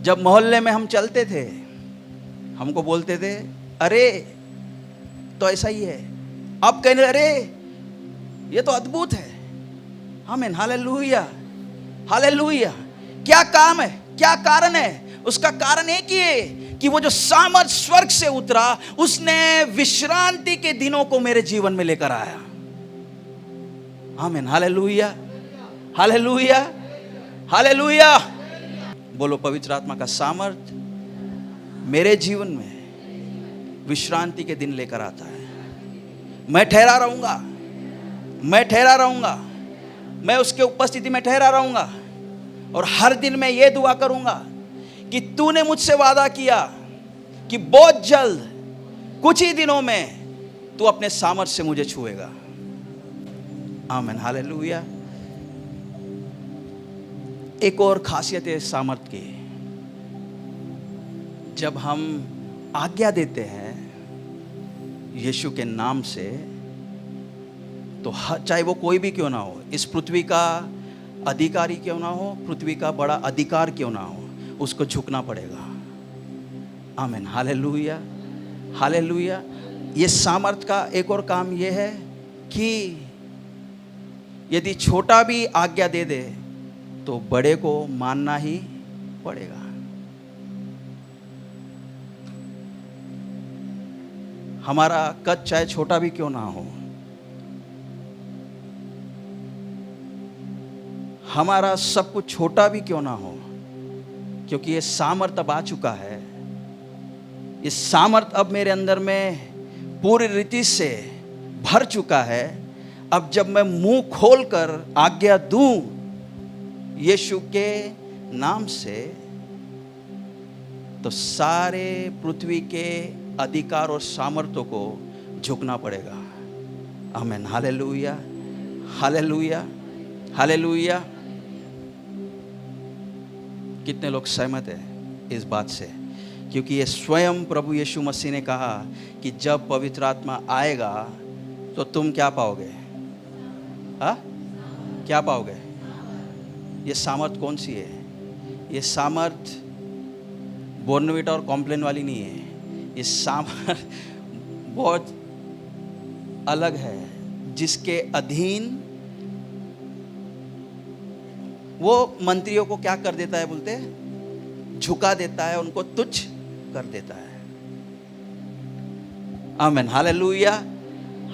जब मोहल्ले में हम चलते थे, हमको बोलते थे अरे तो ऐसा ही है, अब कहने अरे ये तो अद्भुत है। आमीन, हालेलुया, हालेलुया। क्या काम है? क्या कारण है? उसका कारण एक ही है कि वो जो सामर्थ स्वर्ग से उतरा, उसने विश्रांति के दिनों को मेरे जीवन में लेकर आया। आमीन, हालेलुया, हालेलुया, हालेलुया। बोलो, पवित्र आत्मा का सामर्थ मेरे जीवन में विश्रांति के दिन लेकर आता है। मैं ठहरा रहूंगा, मैं ठहरा रहूंगा, मैं उसके उपस्थिति में ठहरा रहूंगा, और हर दिन मैं ये दुआ करूंगा कि तूने मुझसे वादा किया कि बहुत जल्द, कुछ ही दिनों में तू अपने सामर्थ्य से मुझे छुएगा। आमीन, हालेलुया। एक और खासियत है सामर्थ्य की, जब हम आज्ञा देते हैं यीशु के नाम से, तो चाहे वो कोई भी क्यों ना हो, इस पृथ्वी का अधिकारी क्यों ना हो, पृथ्वी का बड़ा अधिकार क्यों ना हो, उसको झुकना पड़ेगा। आमीन, हालेलुया, हालेलुया। ये सामर्थ का एक और काम ये है कि यदि छोटा भी आज्ञा दे दे तो बड़े को मानना ही पड़ेगा। हमारा कद चाहे छोटा भी क्यों ना हो, हमारा सब कुछ छोटा भी क्यों ना हो, क्योंकि ये सामर्थ अब आ चुका है। ये सामर्थ अब मेरे अंदर में पूरी रीति से भर चुका है। अब जब मैं मुंह खोलकर आज्ञा दूं यीशु के नाम से, तो सारे पृथ्वी के अधिकार और सामर्थ्यों को झुकना पड़ेगा। आमीन, हालेलुया, हालेलुया, हालेलुया। कितने लोग सहमत हैं इस बात से? क्योंकि ये स्वयं प्रभु यीशु मसीह ने कहा कि जब पवित्र आत्मा आएगा तो तुम क्या पाओगे? क्या पाओगे? ये सामर्थ कौन सी है? ये सामर्थ बोर्नविटा और कॉम्प्लेन वाली नहीं है। ये सामर्थ बहुत अलग है, जिसके अधीन वो मंत्रियों को क्या कर देता है बोलते हैं? झुका देता है, उनको तुच्छ कर देता है। आमीन, हालेलुया,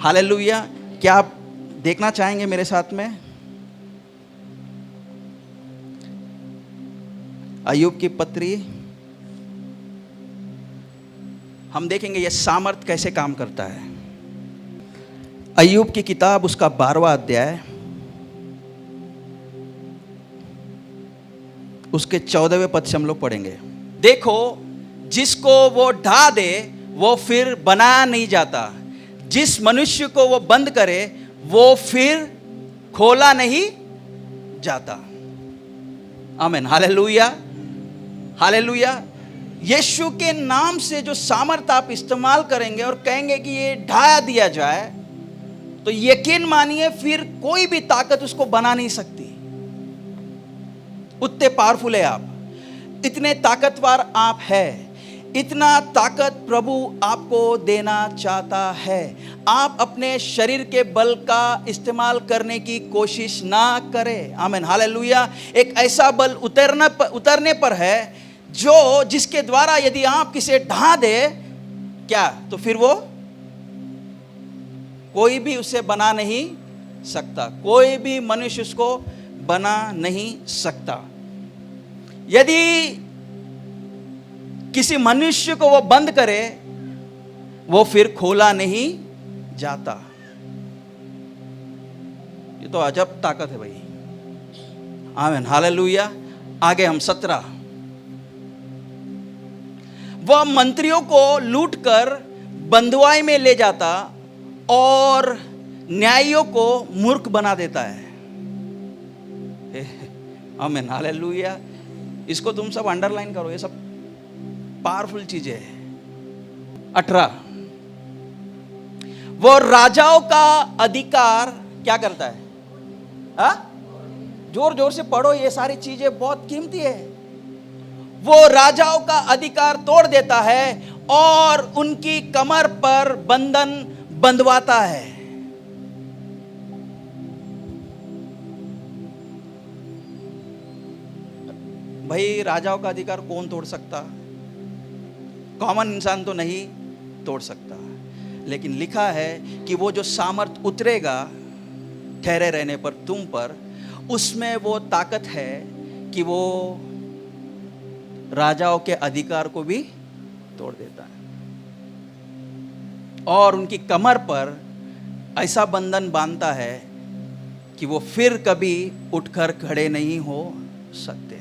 हालेलुया। क्या आप देखना चाहेंगे मेरे साथ में अय्यूब की पत्री? हम देखेंगे ये सामर्थ कैसे काम करता है। अय्यूब की किताब उसका 12वां अध्याय उसके 14वें पद से हम लोग पढ़ेंगे। देखो, जिसको वो ढा दे वो फिर बनाया नहीं जाता, जिस मनुष्य को वो बंद करे वो फिर खोला नहीं जाता। आमीन, हालेलुया, हालेलुया। यीशु के नाम से जो सामर्थ आप इस्तेमाल करेंगे और कहेंगे कि ये ढाया दिया जाए, तो यकीन मानिए फिर कोई भी ताकत उसको बना नहीं सकती। उतने पावरफुल है आप, इतने ताकतवर आप हैं। इतना ताकत प्रभु आपको देना चाहता है। आप अपने शरीर के बल का इस्तेमाल करने की कोशिश ना करें। आमीन, हालेलुया। एक ऐसा बल उतरने पर है जो जिसके द्वारा यदि आप किसे ढा दे क्या, तो फिर वो कोई भी उसे बना नहीं सकता, कोई भी मनुष्य उसको बना नहीं सकता। यदि किसी मनुष्य को वो बंद करे वो फिर खोला नहीं जाता। ये तो अजब ताकत है भाई। आमीन, हालेलुया। आगे हम 17, वह मंत्रियों को लूटकर बंधुआई में ले जाता और न्यायियों को मूर्ख बना देता है। आमीन, हालेलुया। इसको तुम सब अंडरलाइन करो, ये सब पावरफुल चीजें है। 18, वो राजाओं का अधिकार क्या करता है? जोर जोर से पढ़ो, ये सारी चीजें बहुत कीमती है। वो राजाओं का अधिकार तोड़ देता है और उनकी कमर पर बंधन बंधवाता है। भाई, राजाओं का अधिकार कौन तोड़ सकता? कॉमन इंसान तो नहीं तोड़ सकता। लेकिन लिखा है कि वो जो सामर्थ उतरेगा ठहरे रहने पर तुम पर, उसमें वो ताकत है कि वो राजाओं के अधिकार को भी तोड़ देता है और उनकी कमर पर ऐसा बंधन बांधता है कि वो फिर कभी उठकर खड़े नहीं हो सकते।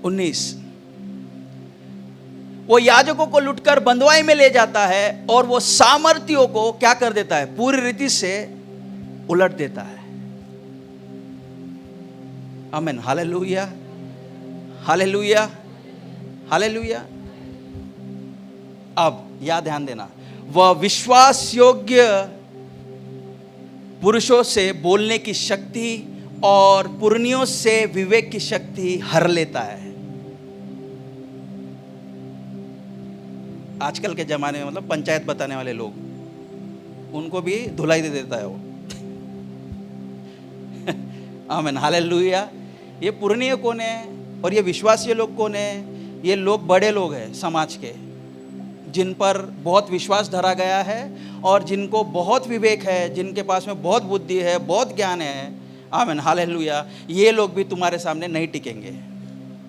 19, वो याजकों को लुटकर बंधुआई में ले जाता है और वो सामर्थियों को क्या कर देता है? पूरी रीति से उलट देता है। आमीन, हालेलुया, हालेलुया, हालेलुया। अब यह ध्यान देना, वह विश्वास योग्य पुरुषों से बोलने की शक्ति और पुरनियों से विवेक की शक्ति हर लेता है। आजकल के जमाने में मतलब पंचायत बताने वाले लोग, उनको भी धुलाई दे देता है वो। आमीन, हालेलुया। ये पुरनीय कौन है और ये विश्वासी लोग कौन है? ये लोग बड़े लोग हैं समाज के, जिन पर बहुत विश्वास धरा गया है और जिनको बहुत विवेक है, जिनके पास में बहुत बुद्धि है, बहुत ज्ञान है, आमीन हालेलुया, ये लोग भी तुम्हारे सामने नहीं टिकेंगे।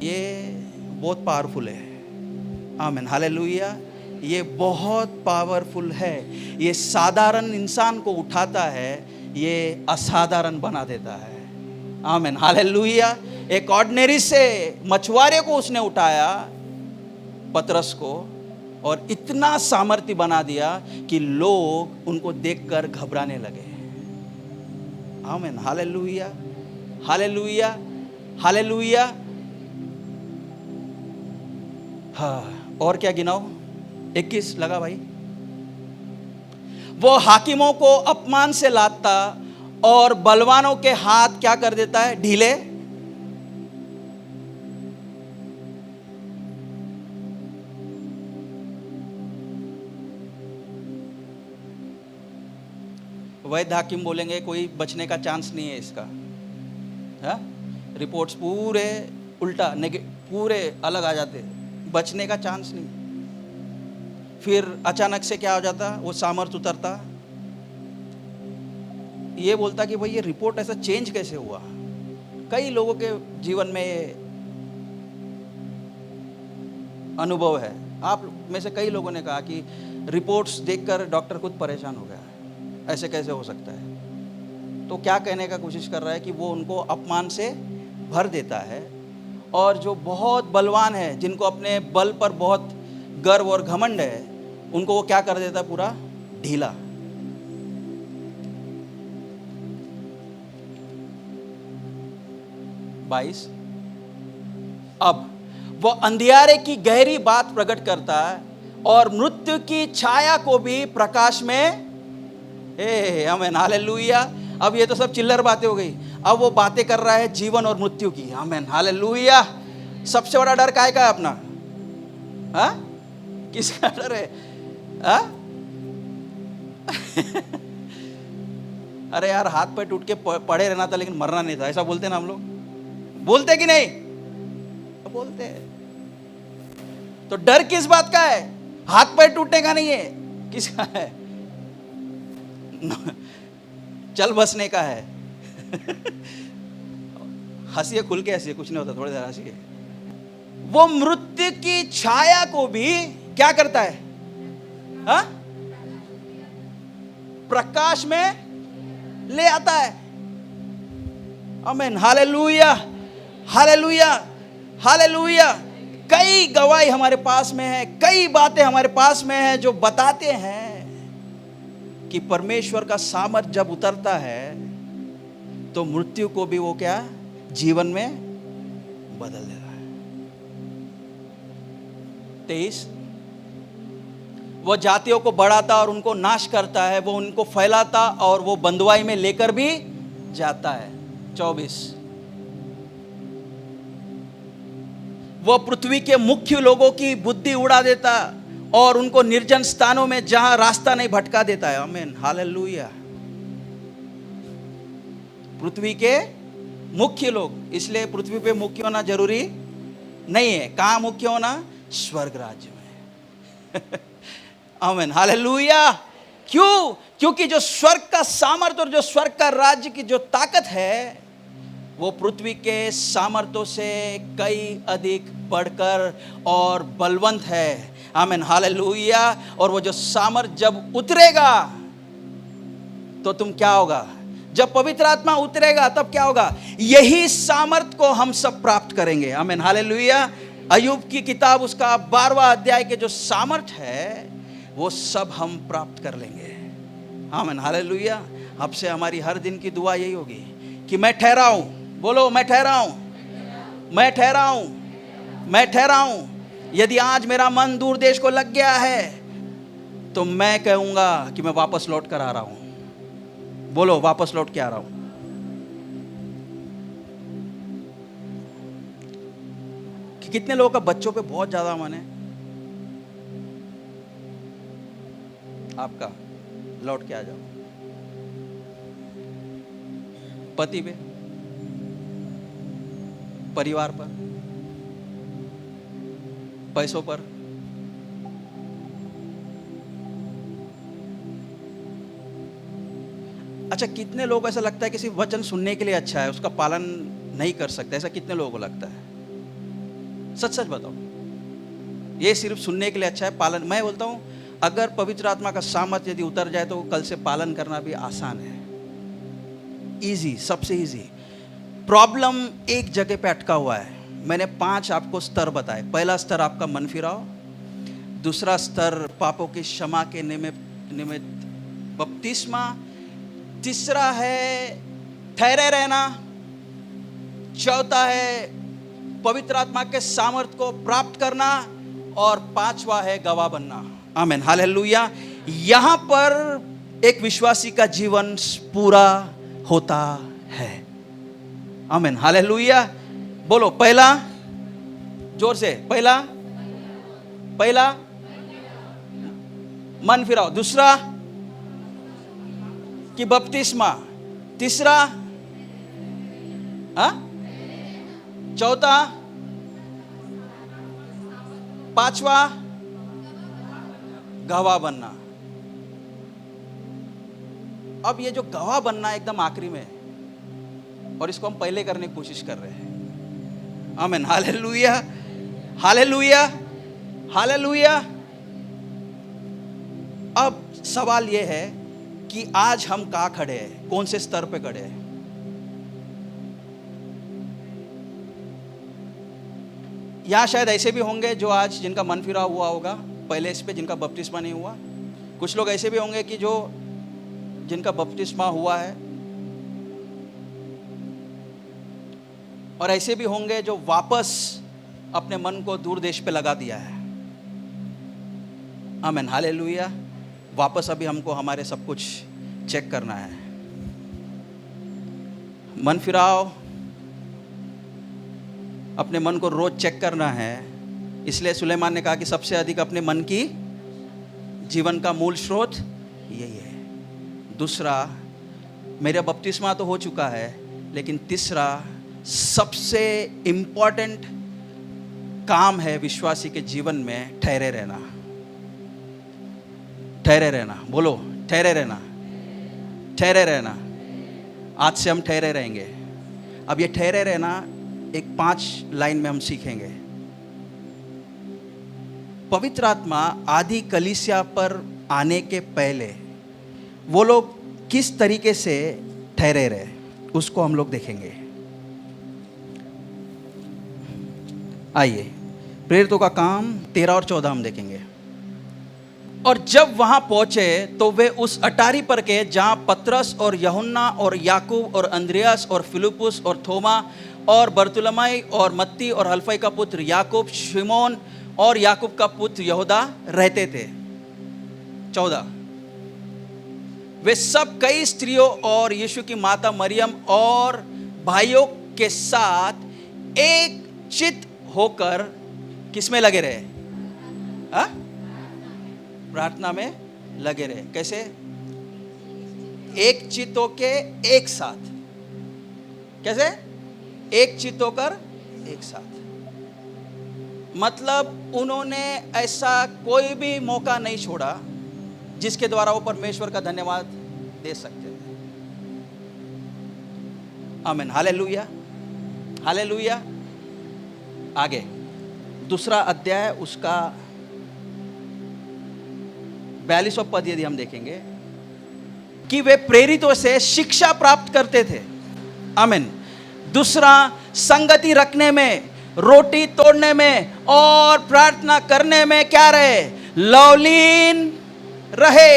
ये बहुत पावरफुल है, आमीन हालेलुया, ये बहुत पावरफुल है। ये साधारण इंसान को उठाता है, ये असाधारण बना देता है, आमीन हालेलुया। एक ऑर्डिनरी से मछुआरे को उसने उठाया, पतरस को, और इतना सामर्थ्य बना दिया कि लोग उनको देखकर घबराने लगे, आमीन हालेलुया हालेलुया हालेलुया। हाँ, और क्या गिनाओ? 21 लगा भाई। वो हाकिमों को अपमान से लाता और बलवानों के हाथ क्या कर देता है? ढीले। वैध हाकिम बोलेंगे कोई बचने का चांस नहीं है इसका, है? रिपोर्ट्स पूरे उल्टा पूरे अलग आ जाते, बचने का चांस नहीं। फिर अचानक से क्या हो जाता? वो सामर्थ उतरता, ये बोलता कि भाई ये रिपोर्ट ऐसा चेंज कैसे हुआ। कई लोगों के जीवन में ये अनुभव है। आप में से कई लोगों ने कहा कि रिपोर्ट्स देखकर डॉक्टर खुद परेशान हो गया, ऐसे कैसे हो सकता है। तो क्या कहने का कोशिश कर रहा है कि वो उनको अपमान से भर देता है, और जो बहुत बलवान है, जिनको अपने बल पर बहुत गर्व और घमंड है, उनको वो क्या कर देता है? पूरा ढीला। बाईस, अब वो अंधियारे की गहरी बात प्रकट करता है और मृत्यु की छाया को भी प्रकाश में, आमीन हालेलुया। अब ये तो सब चिल्लर बातें हो गई, अब वो बातें कर रहा है जीवन और मृत्यु की, आमीन हालेलुया। सबसे बड़ा डर काय का है अपना? हाँ, किसका डर है? हाँ? अरे यार, हाथ पैर टूट के पड़े रहना था लेकिन मरना नहीं था, ऐसा बोलते ना हम लोग, बोलते कि नहीं? बोलते हैं। तो डर किस बात का है? हाथ पैर टूटने का नहीं है, किसका है? चल बसने का है। हंसिए, खुल के हंसिए, कुछ नहीं होता, थोड़ी देर हंसिए। वो मृत्यु की छाया को भी क्या करता है? हा? प्रकाश में ले आता है, आमीन हालेलुया हालेलुया हालेलुया। कई गवाही हमारे पास में है, कई बातें हमारे पास में है जो बताते हैं कि परमेश्वर का सामर्थ जब उतरता है तो मृत्यु को भी वो क्या जीवन में बदल देता है। 23, वो जातियों को बढ़ाता और उनको नाश करता है, वो उनको फैलाता और वो बंधुआई में लेकर भी जाता है। 24, वो पृथ्वी के मुख्य लोगों की बुद्धि उड़ा देता और उनको निर्जन स्थानों में जहां रास्ता नहीं भटका देता है, आमीन हालेलुया। पृथ्वी के मुख्य लोग, इसलिए पृथ्वी पे मुख्य होना जरूरी नहीं है। कहां मुख्य होना? स्वर्ग राज्य में। आमीन हालेलुया। क्यों? क्योंकि जो स्वर्ग का सामर्थ्य और जो स्वर्ग का राज्य की जो ताकत है वो पृथ्वी के सामर्थ्यों से कई अधिक बढ़कर और बलवंत है, आमीन हालेलुया। और वो जो सामर्थ जब उतरेगा तो तुम क्या होगा? जब पवित्र आत्मा उतरेगा तब क्या होगा? यही सामर्थ को हम सब प्राप्त करेंगे, आमीन हालेलुया। अय्यूब की किताब उसका 12वां अध्याय के जो सामर्थ है वो सब हम प्राप्त कर लेंगे, आमीन हालेलुया। अब से हमारी हर दिन की दुआ यही होगी कि मैं ठहरा हूं, बोलो मैं ठहरा हूं, मैं ठहरा हूं, मैं ठहरा हूं। यदि आज मेरा मन दूर देश को लग गया है तो मैं कहूंगा कि मैं वापस लौट कर आ रहा हूं, बोलो वापस लौट के आ रहा हूं। कि कितने लोगों का बच्चों पे बहुत ज्यादा मन है? आपका लौट के आ जाओ। पति पे, परिवार पर, पैसों पर, अच्छा, कितने लोग ऐसा लगता है कि सिर्फ वचन सुनने के लिए अच्छा है, उसका पालन नहीं कर सकते? ऐसा कितने लोगों को लगता है? सच सच बताओ, ये सिर्फ सुनने के लिए अच्छा है, पालन? मैं बोलता हूं, अगर पवित्र आत्मा का सामर्थ्य यदि उतर जाए तो कल से पालन करना भी आसान है, इजी, सबसे इजी। प्रॉब्लम एक जगह पे अटका हुआ है। मैंने 5 आपको स्तर बताए। पहला स्तर आपका मन फिराव, दूसरा स्तर पापों की क्षमा के निमित्त बपतिस्मा, तीसरा है ठहरे रहना, चौथा है पवित्र आत्मा के सामर्थ्य को प्राप्त करना, और 5वां है गवाह बनना। आमीन, हालेलुया। यहां पर एक विश्वासी का जीवन पूरा होता है। आमीन, हालेलुया। बोलो पहला, जोर से, पहला मन फिराओ, दूसरा कि बपतिस्मा, तीसरा चौथा, 5वां गवाह बनना। अब ये जो गवाह बनना है एकदम आखिरी में है, और इसको हम पहले करने की कोशिश कर रहे हैं। आमीन, हालेलुया, हालेलुया, हालेलुया। अब सवाल ये है कि आज हम कहाँ खड़े हैं, कौन से स्तर पे खड़े हैं? यहाँ शायद ऐसे भी होंगे जो आज जिनका मन फिरा हुआ होगा पहले इस पे, जिनका बपतिस्मा नहीं हुआ। कुछ लोग ऐसे भी होंगे कि जो जिनका बपतिस्मा हुआ है, और ऐसे भी होंगे जो वापस अपने मन को दूर देश पे लगा दिया है। आमीन, हालेलुया। वापस अभी हमको हमारे सब कुछ चेक करना है। मन फिराओ, अपने मन को रोज चेक करना है। इसलिए सुलेमान ने कहा कि सबसे अधिक अपने मन की जीवन का मूल स्रोत यही है। दूसरा, मेरा बपतिस्मा तो हो चुका है, लेकिन तीसरा सबसे इंपॉर्टेंट काम है विश्वासी के जीवन में ठहरे रहना। ठहरे रहना, बोलो ठहरे रहना, ठहरे रहना। आज से हम ठहरे रहेंगे। अब ये ठहरे रहना एक 5 लाइन में हम सीखेंगे। पवित्र आत्मा आदि कलीसिया पर आने के पहले वो लोग किस तरीके से ठहरे रहे, उसको हम लोग देखेंगे। आइए, प्रेरितों का काम 13 और 14 हम देखेंगे। और जब वहां पहुंचे तो वे उस अटारी पर के जहां पतरस और यूहन्ना और याकूब और अंद्रियास और फिलिपुस और थोमा और बरतुलमै और मत्ती और हल्फई का पुत्र याकूब, शिमोन और याकूब का पुत्र यहूदा रहते थे। 14, वे सब कई स्त्रियों और यीशु की माता मरियम और भाइयों के साथ एक चित होकर किसमें लगे रहे? प्रार्थना में लगे रहे। कैसे? एक चित होके एक साथ। कैसे? एक चित होकर एक साथ। मतलब उन्होंने ऐसा कोई भी मौका नहीं छोड़ा जिसके द्वारा वो परमेश्वर का धन्यवाद दे सकते थे। आमीन, हालेलुया, हालेलुया। आगे दूसरा अध्याय उसका 42वां पद यदि हम देखेंगे कि वे प्रेरितों से शिक्षा प्राप्त करते थे। आमीन। दूसरा, संगति रखने में, रोटी तोड़ने में और प्रार्थना करने में क्या रहे? लवलीन रहे।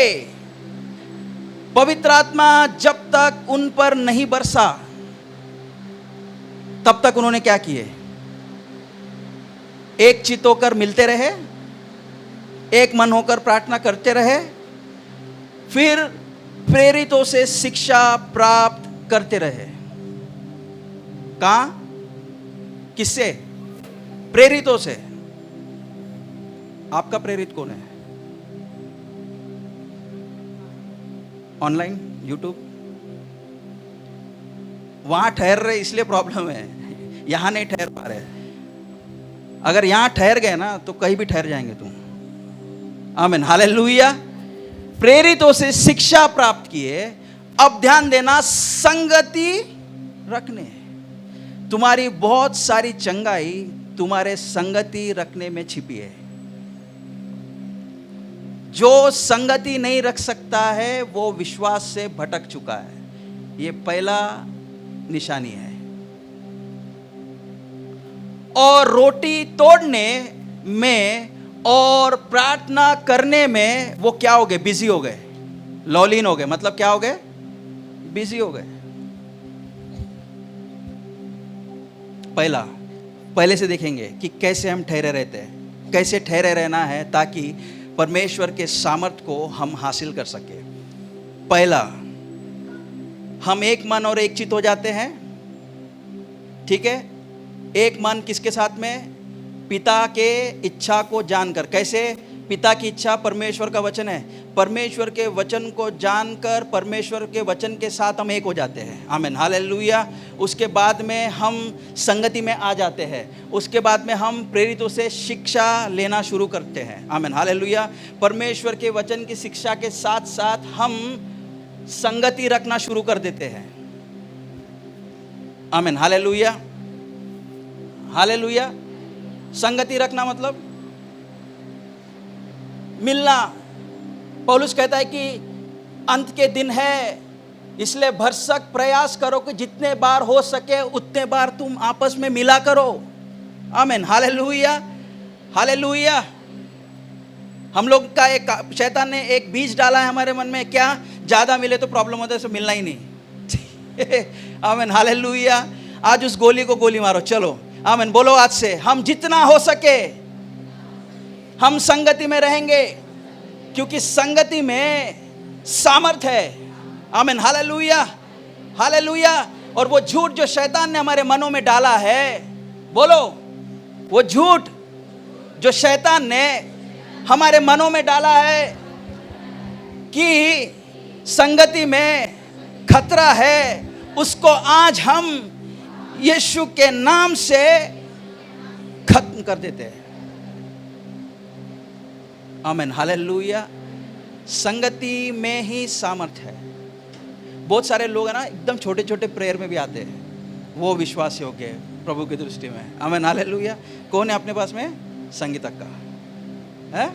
पवित्र आत्मा जब तक उन पर नहीं बरसा तब तक उन्होंने क्या किए? एक चित होकर मिलते रहे, एक मन होकर प्रार्थना करते रहे, फिर प्रेरितों से शिक्षा प्राप्त करते रहे। कहां? किससे? प्रेरितों से। आपका प्रेरित कौन है? ऑनलाइन, यूट्यूब, वहां ठहर रहे इसलिए प्रॉब्लम है, यहां नहीं ठहर पा रहे। अगर यहां ठहर गए ना तो कहीं भी ठहर जाएंगे तुम। आमीन, हालेलुया। प्रेरितों से शिक्षा प्राप्त किए, अब ध्यान देना, संगति रखने। तुम्हारी बहुत सारी चंगाई तुम्हारे संगति रखने में छिपी है। जो संगति नहीं रख सकता है वो विश्वास से भटक चुका है। ये पहला निशानी है। और रोटी तोड़ने में और प्रार्थना करने में वो क्या हो गए? बिजी हो गए, लॉलीन हो गए। मतलब क्या हो गए? बिजी हो गए। पहले से देखेंगे कि कैसे हम ठहरे रहते हैं, कैसे ठहरे रहना है ताकि परमेश्वर के सामर्थ को हम हासिल कर सके। पहला, हम एक मन और एक चित्त हो जाते हैं। ठीक है, एक मन किसके साथ में? पिता के इच्छा को जानकर। कैसे? पिता की इच्छा परमेश्वर का वचन है। परमेश्वर के वचन को जानकर परमेश्वर के वचन के साथ हम एक हो जाते हैं। आमीन, हालेलुया। उसके बाद में हम संगति में आ जाते हैं। उसके बाद में हम प्रेरितों से शिक्षा लेना शुरू करते हैं। आमीन, हालेलुया। परमेश्वर के वचन की शिक्षा के साथ साथ हम संगति रखना शुरू कर देते हैं। आमीन, हालेलुया, हालेलुया। संगति रखना मतलब मिलना। पौलुस कहता है कि अंत के दिन है, इसलिए भरसक प्रयास करो कि जितने बार हो सके उतने बार तुम आपस में मिला करो। आमीन, हालेलुया, हालेलुया। हम लोग का एक शैतान ने एक बीज डाला है हमारे मन में, क्या? ज्यादा मिले तो प्रॉब्लम होता है, तो मिलना ही नहीं। आमीन, हालेलुया। आज उस गोली को गोली मारो, चलो। आमीन, बोलो आज से हम जितना हो सके हम संगति में रहेंगे, क्योंकि संगति में सामर्थ्य है। आमीन, हालेलुया, हालेलुया। और वो झूठ जो शैतान ने हमारे मनों में डाला है, बोलो, वो झूठ जो शैतान ने हमारे मनों में डाला है कि संगति में खतरा है, उसको आज हम यीशु के नाम से खत्म कर देते हैं। आमीन, हालेलुया। संगति में ही सामर्थ्य है। बहुत सारे लोग हैं ना, एकदम छोटे छोटे प्रेयर में भी आते हैं, वो विश्वास योग्य है प्रभु की दृष्टि में। आमीन, हालेलुया। कौन है अपने पास में? संगीतक का है?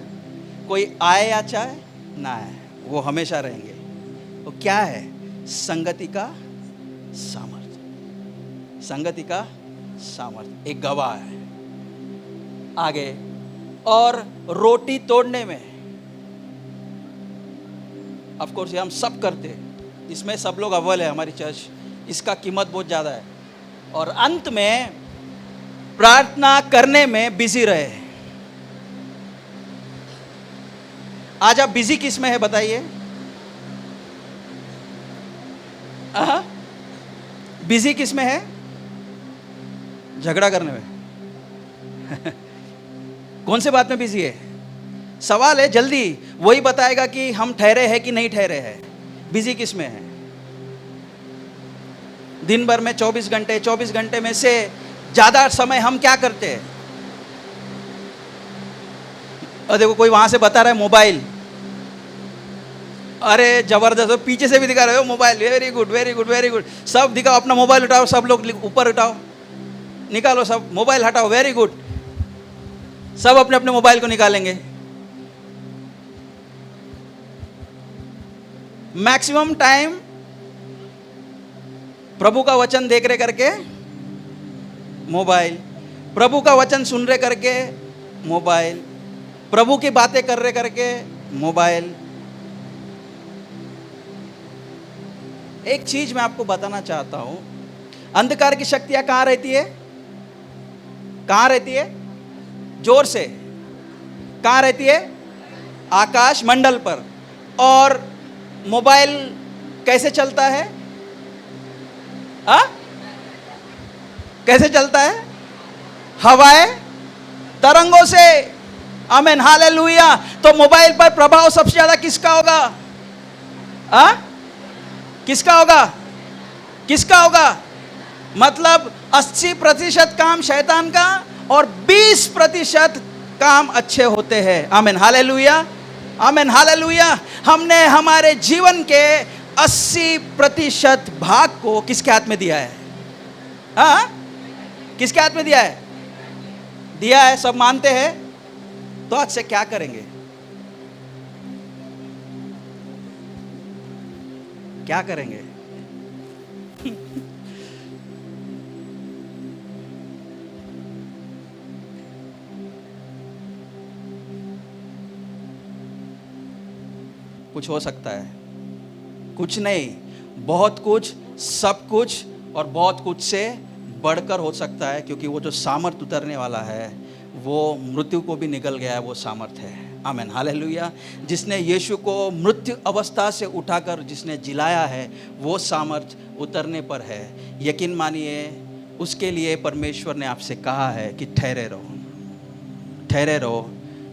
कोई आए या चाहे ना आए, वो हमेशा रहेंगे। तो क्या है? संगति का सामर्थ्य। संगति का सामर्थ्य एक गवाह है। आगे, और रोटी तोड़ने में, ऑफ कोर्स ये हम सब करते हैं, इसमें सब लोग अव्वल है हमारी चर्च, इसका कीमत बहुत ज़्यादा है। और अंत में प्रार्थना करने में बिजी रहे। आज आप बिजी किस में है बताइए? बिजी किस में है? झगड़ा करने में। कौन से बात में बिजी है? सवाल है, जल्दी वही बताएगा कि हम ठहरे हैं कि नहीं ठहरे हैं। बिजी किस में है? दिन भर में 24 घंटे में से ज्यादा समय हम क्या करते हैं? और देखो कोई वहां से बता रहा है मोबाइल, अरे जबरदस्त, पीछे से भी दिखा रहे हो mobile, very good very good very good. सब दिखाओ, अपना मोबाइल उठाओ, सब लोग ऊपर उठाओ, निकालो, सब मोबाइल हटाओ, वेरी गुड। सब अपने अपने मोबाइल को निकालेंगे। मैक्सिमम टाइम प्रभु का वचन देख रहे करके मोबाइल, प्रभु का वचन सुन रहे करके मोबाइल, प्रभु की बातें कर रहे करके मोबाइल। एक चीज मैं आपको बताना चाहता हूं, अंधकार की शक्तियां कहां रहती है? कहां रहती है? जोर से, कहां रहती है? आकाश मंडल पर। और मोबाइल कैसे चलता है? कैसे चलता है? हवाएं, तरंगों से। आमीन, हालेलुया। तो मोबाइल पर प्रभाव सबसे ज्यादा किसका होगा? किसका होगा? किसका होगा? मतलब 80% काम शैतान का और 20% काम अच्छे होते हैं। आमीन, हालेलुया, आमीन, हालेलुया। हमने हमारे जीवन के 80% भाग को किसके हाथ में दिया है? हाँ, किसके हाथ में दिया है? दिया है, सब मानते हैं। तो आज से क्या करेंगे? क्या करेंगे? कुछ हो सकता है, कुछ नहीं, बहुत कुछ, सब कुछ और बहुत कुछ से बढ़कर हो सकता है, क्योंकि वो जो सामर्थ उतरने वाला है वो मृत्यु को भी निकल गया है, वो सामर्थ है। आमीन, हालेलुया। जिसने यीशु को मृत्यु अवस्था से उठाकर जिसने जिलाया है, वो सामर्थ उतरने पर है। यकीन मानिए, उसके लिए परमेश्वर ने आपसे कहा है कि ठहरे रहो, ठहरे रहो।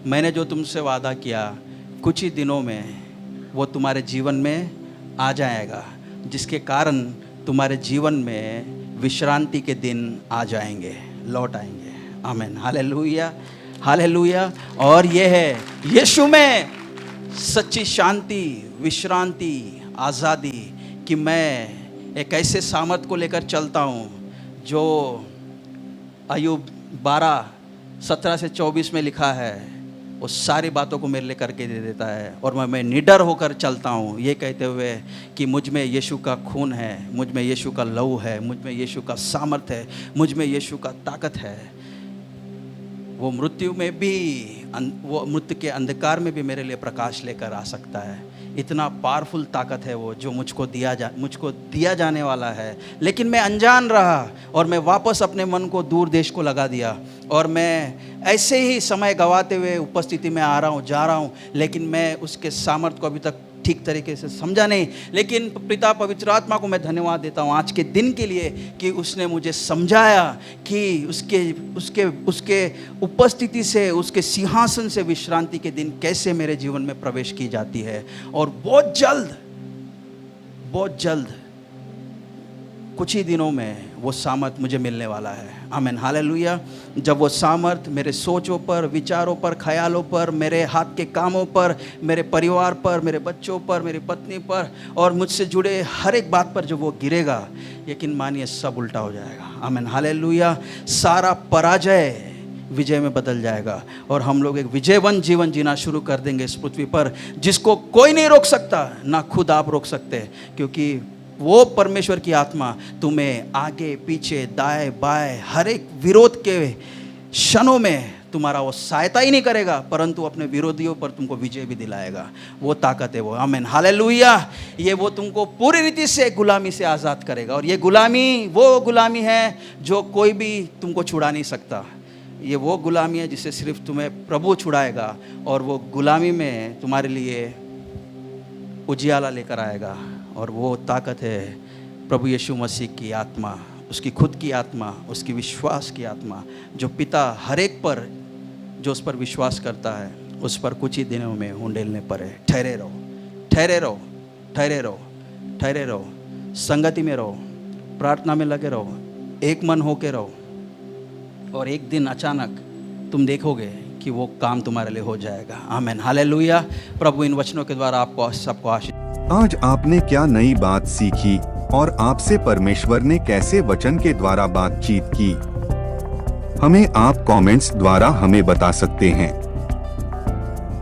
मैंने जो तुमसे वादा किया, कुछ ही दिनों में वो तुम्हारे जीवन में आ जाएगा, जिसके कारण तुम्हारे जीवन में विश्रांति के दिन आ जाएंगे, लौट आएंगे। आमीन, हालेलुया, हालेलुया। और ये है यीशु में सच्ची शांति, विश्रांति, आज़ादी, कि मैं एक ऐसे सामर्थ को लेकर चलता हूँ जो अय्यूब 12:17 से 24 में लिखा है, वो सारी बातों को मेरे लिए करके दे देता है। और मैं निडर होकर चलता हूँ, ये कहते हुए कि मुझ में यीशु का खून है, मुझ में यीशु का लहू है, मुझ में यीशु का सामर्थ है, मुझ में यीशु का ताकत है। वो मृत्यु में भी, वो मृत्यु के अंधकार में भी मेरे लिए प्रकाश लेकर आ सकता है। इतना पावरफुल ताकत है वो जो मुझको दिया जाने वाला है। लेकिन मैं अनजान रहा और मैं वापस अपने मन को दूर देश को लगा दिया, और मैं ऐसे ही समय गवाते हुए उपस्थिति में आ रहा हूँ, जा रहा हूँ, लेकिन मैं उसके सामर्थ्य को अभी तक ठीक तरीके से समझा नहीं। लेकिन पिता पवित्र आत्मा को मैं धन्यवाद देता हूँ आज के दिन के लिए कि उसने मुझे समझाया कि उसके उपस्थिति से, उसके सिंहासन से विश्रांति के दिन कैसे मेरे जीवन में प्रवेश की जाती है। और बहुत जल्द कुछ ही दिनों में वो सामर्थ मुझे मिलने वाला है। आमीन, हालेलुया। जब वो सामर्थ मेरे सोचों पर, विचारों पर, ख्यालों पर, मेरे हाथ के कामों पर, मेरे परिवार पर, मेरे बच्चों पर, मेरी पत्नी पर और मुझसे जुड़े हर एक बात पर जब वो गिरेगा, यकीन मानिए सब उल्टा हो जाएगा। आमीन, हालेलुया। सारा पराजय विजय में बदल जाएगा और हम लोग एक विजयवन जीवन जीना शुरू कर देंगे इस पृथ्वी पर, जिसको कोई नहीं रोक सकता, ना खुद आप रोक सकते, क्योंकि वो परमेश्वर की आत्मा तुम्हें आगे पीछे दाएं बाएं हर एक विरोध के क्षणों में तुम्हारा वो सहायता ही नहीं करेगा, परंतु अपने विरोधियों पर तुमको विजय भी दिलाएगा। वो ताकत है वो। आमीन, हालेलुया। ये वो तुमको पूरी रीति से गुलामी से आज़ाद करेगा, और ये गुलामी वो गुलामी है जो कोई भी तुमको छुड़ा नहीं सकता। ये वो गुलामी है जिससे सिर्फ तुम्हें प्रभु छुड़ाएगा, और वो गुलामी में तुम्हारे लिए उजियाला लेकर आएगा। और वो ताकत है प्रभु यीशु मसीह की आत्मा, उसकी खुद की आत्मा, उसकी विश्वास की आत्मा, जो पिता हर एक पर जो उस पर विश्वास करता है उस पर कुछ ही दिनों में उंडेलने पर है। ठहरे रहो, ठहरे रहो, ठहरे रहो, ठहरे रहो, संगति में रहो, प्रार्थना में लगे रहो, एक मन होके रहो, और एक दिन अचानक तुम देखोगे कि वो काम तुम्हारे लिए हो जाएगा। आमीन, हालेलुया। प्रभु इन वचनों के द्वारा आपको सबको आशीष। आज आपने क्या नई बात सीखी और आपसे परमेश्वर ने कैसे वचन के द्वारा बातचीत की? हमें आप कमेंट्स द्वारा हमें बता सकते हैं।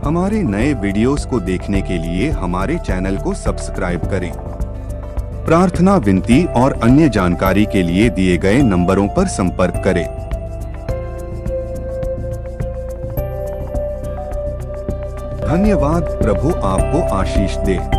हमारे नए वीडियोस को देखने के लिए हमारे चैनल को सब्सक्राइब करें। प्रार्थना, विनती और अन्य जानकारी के लिए दिए गए नंबरों पर संपर्क करें। धन्यवाद। प्रभु आपको आशीष दे।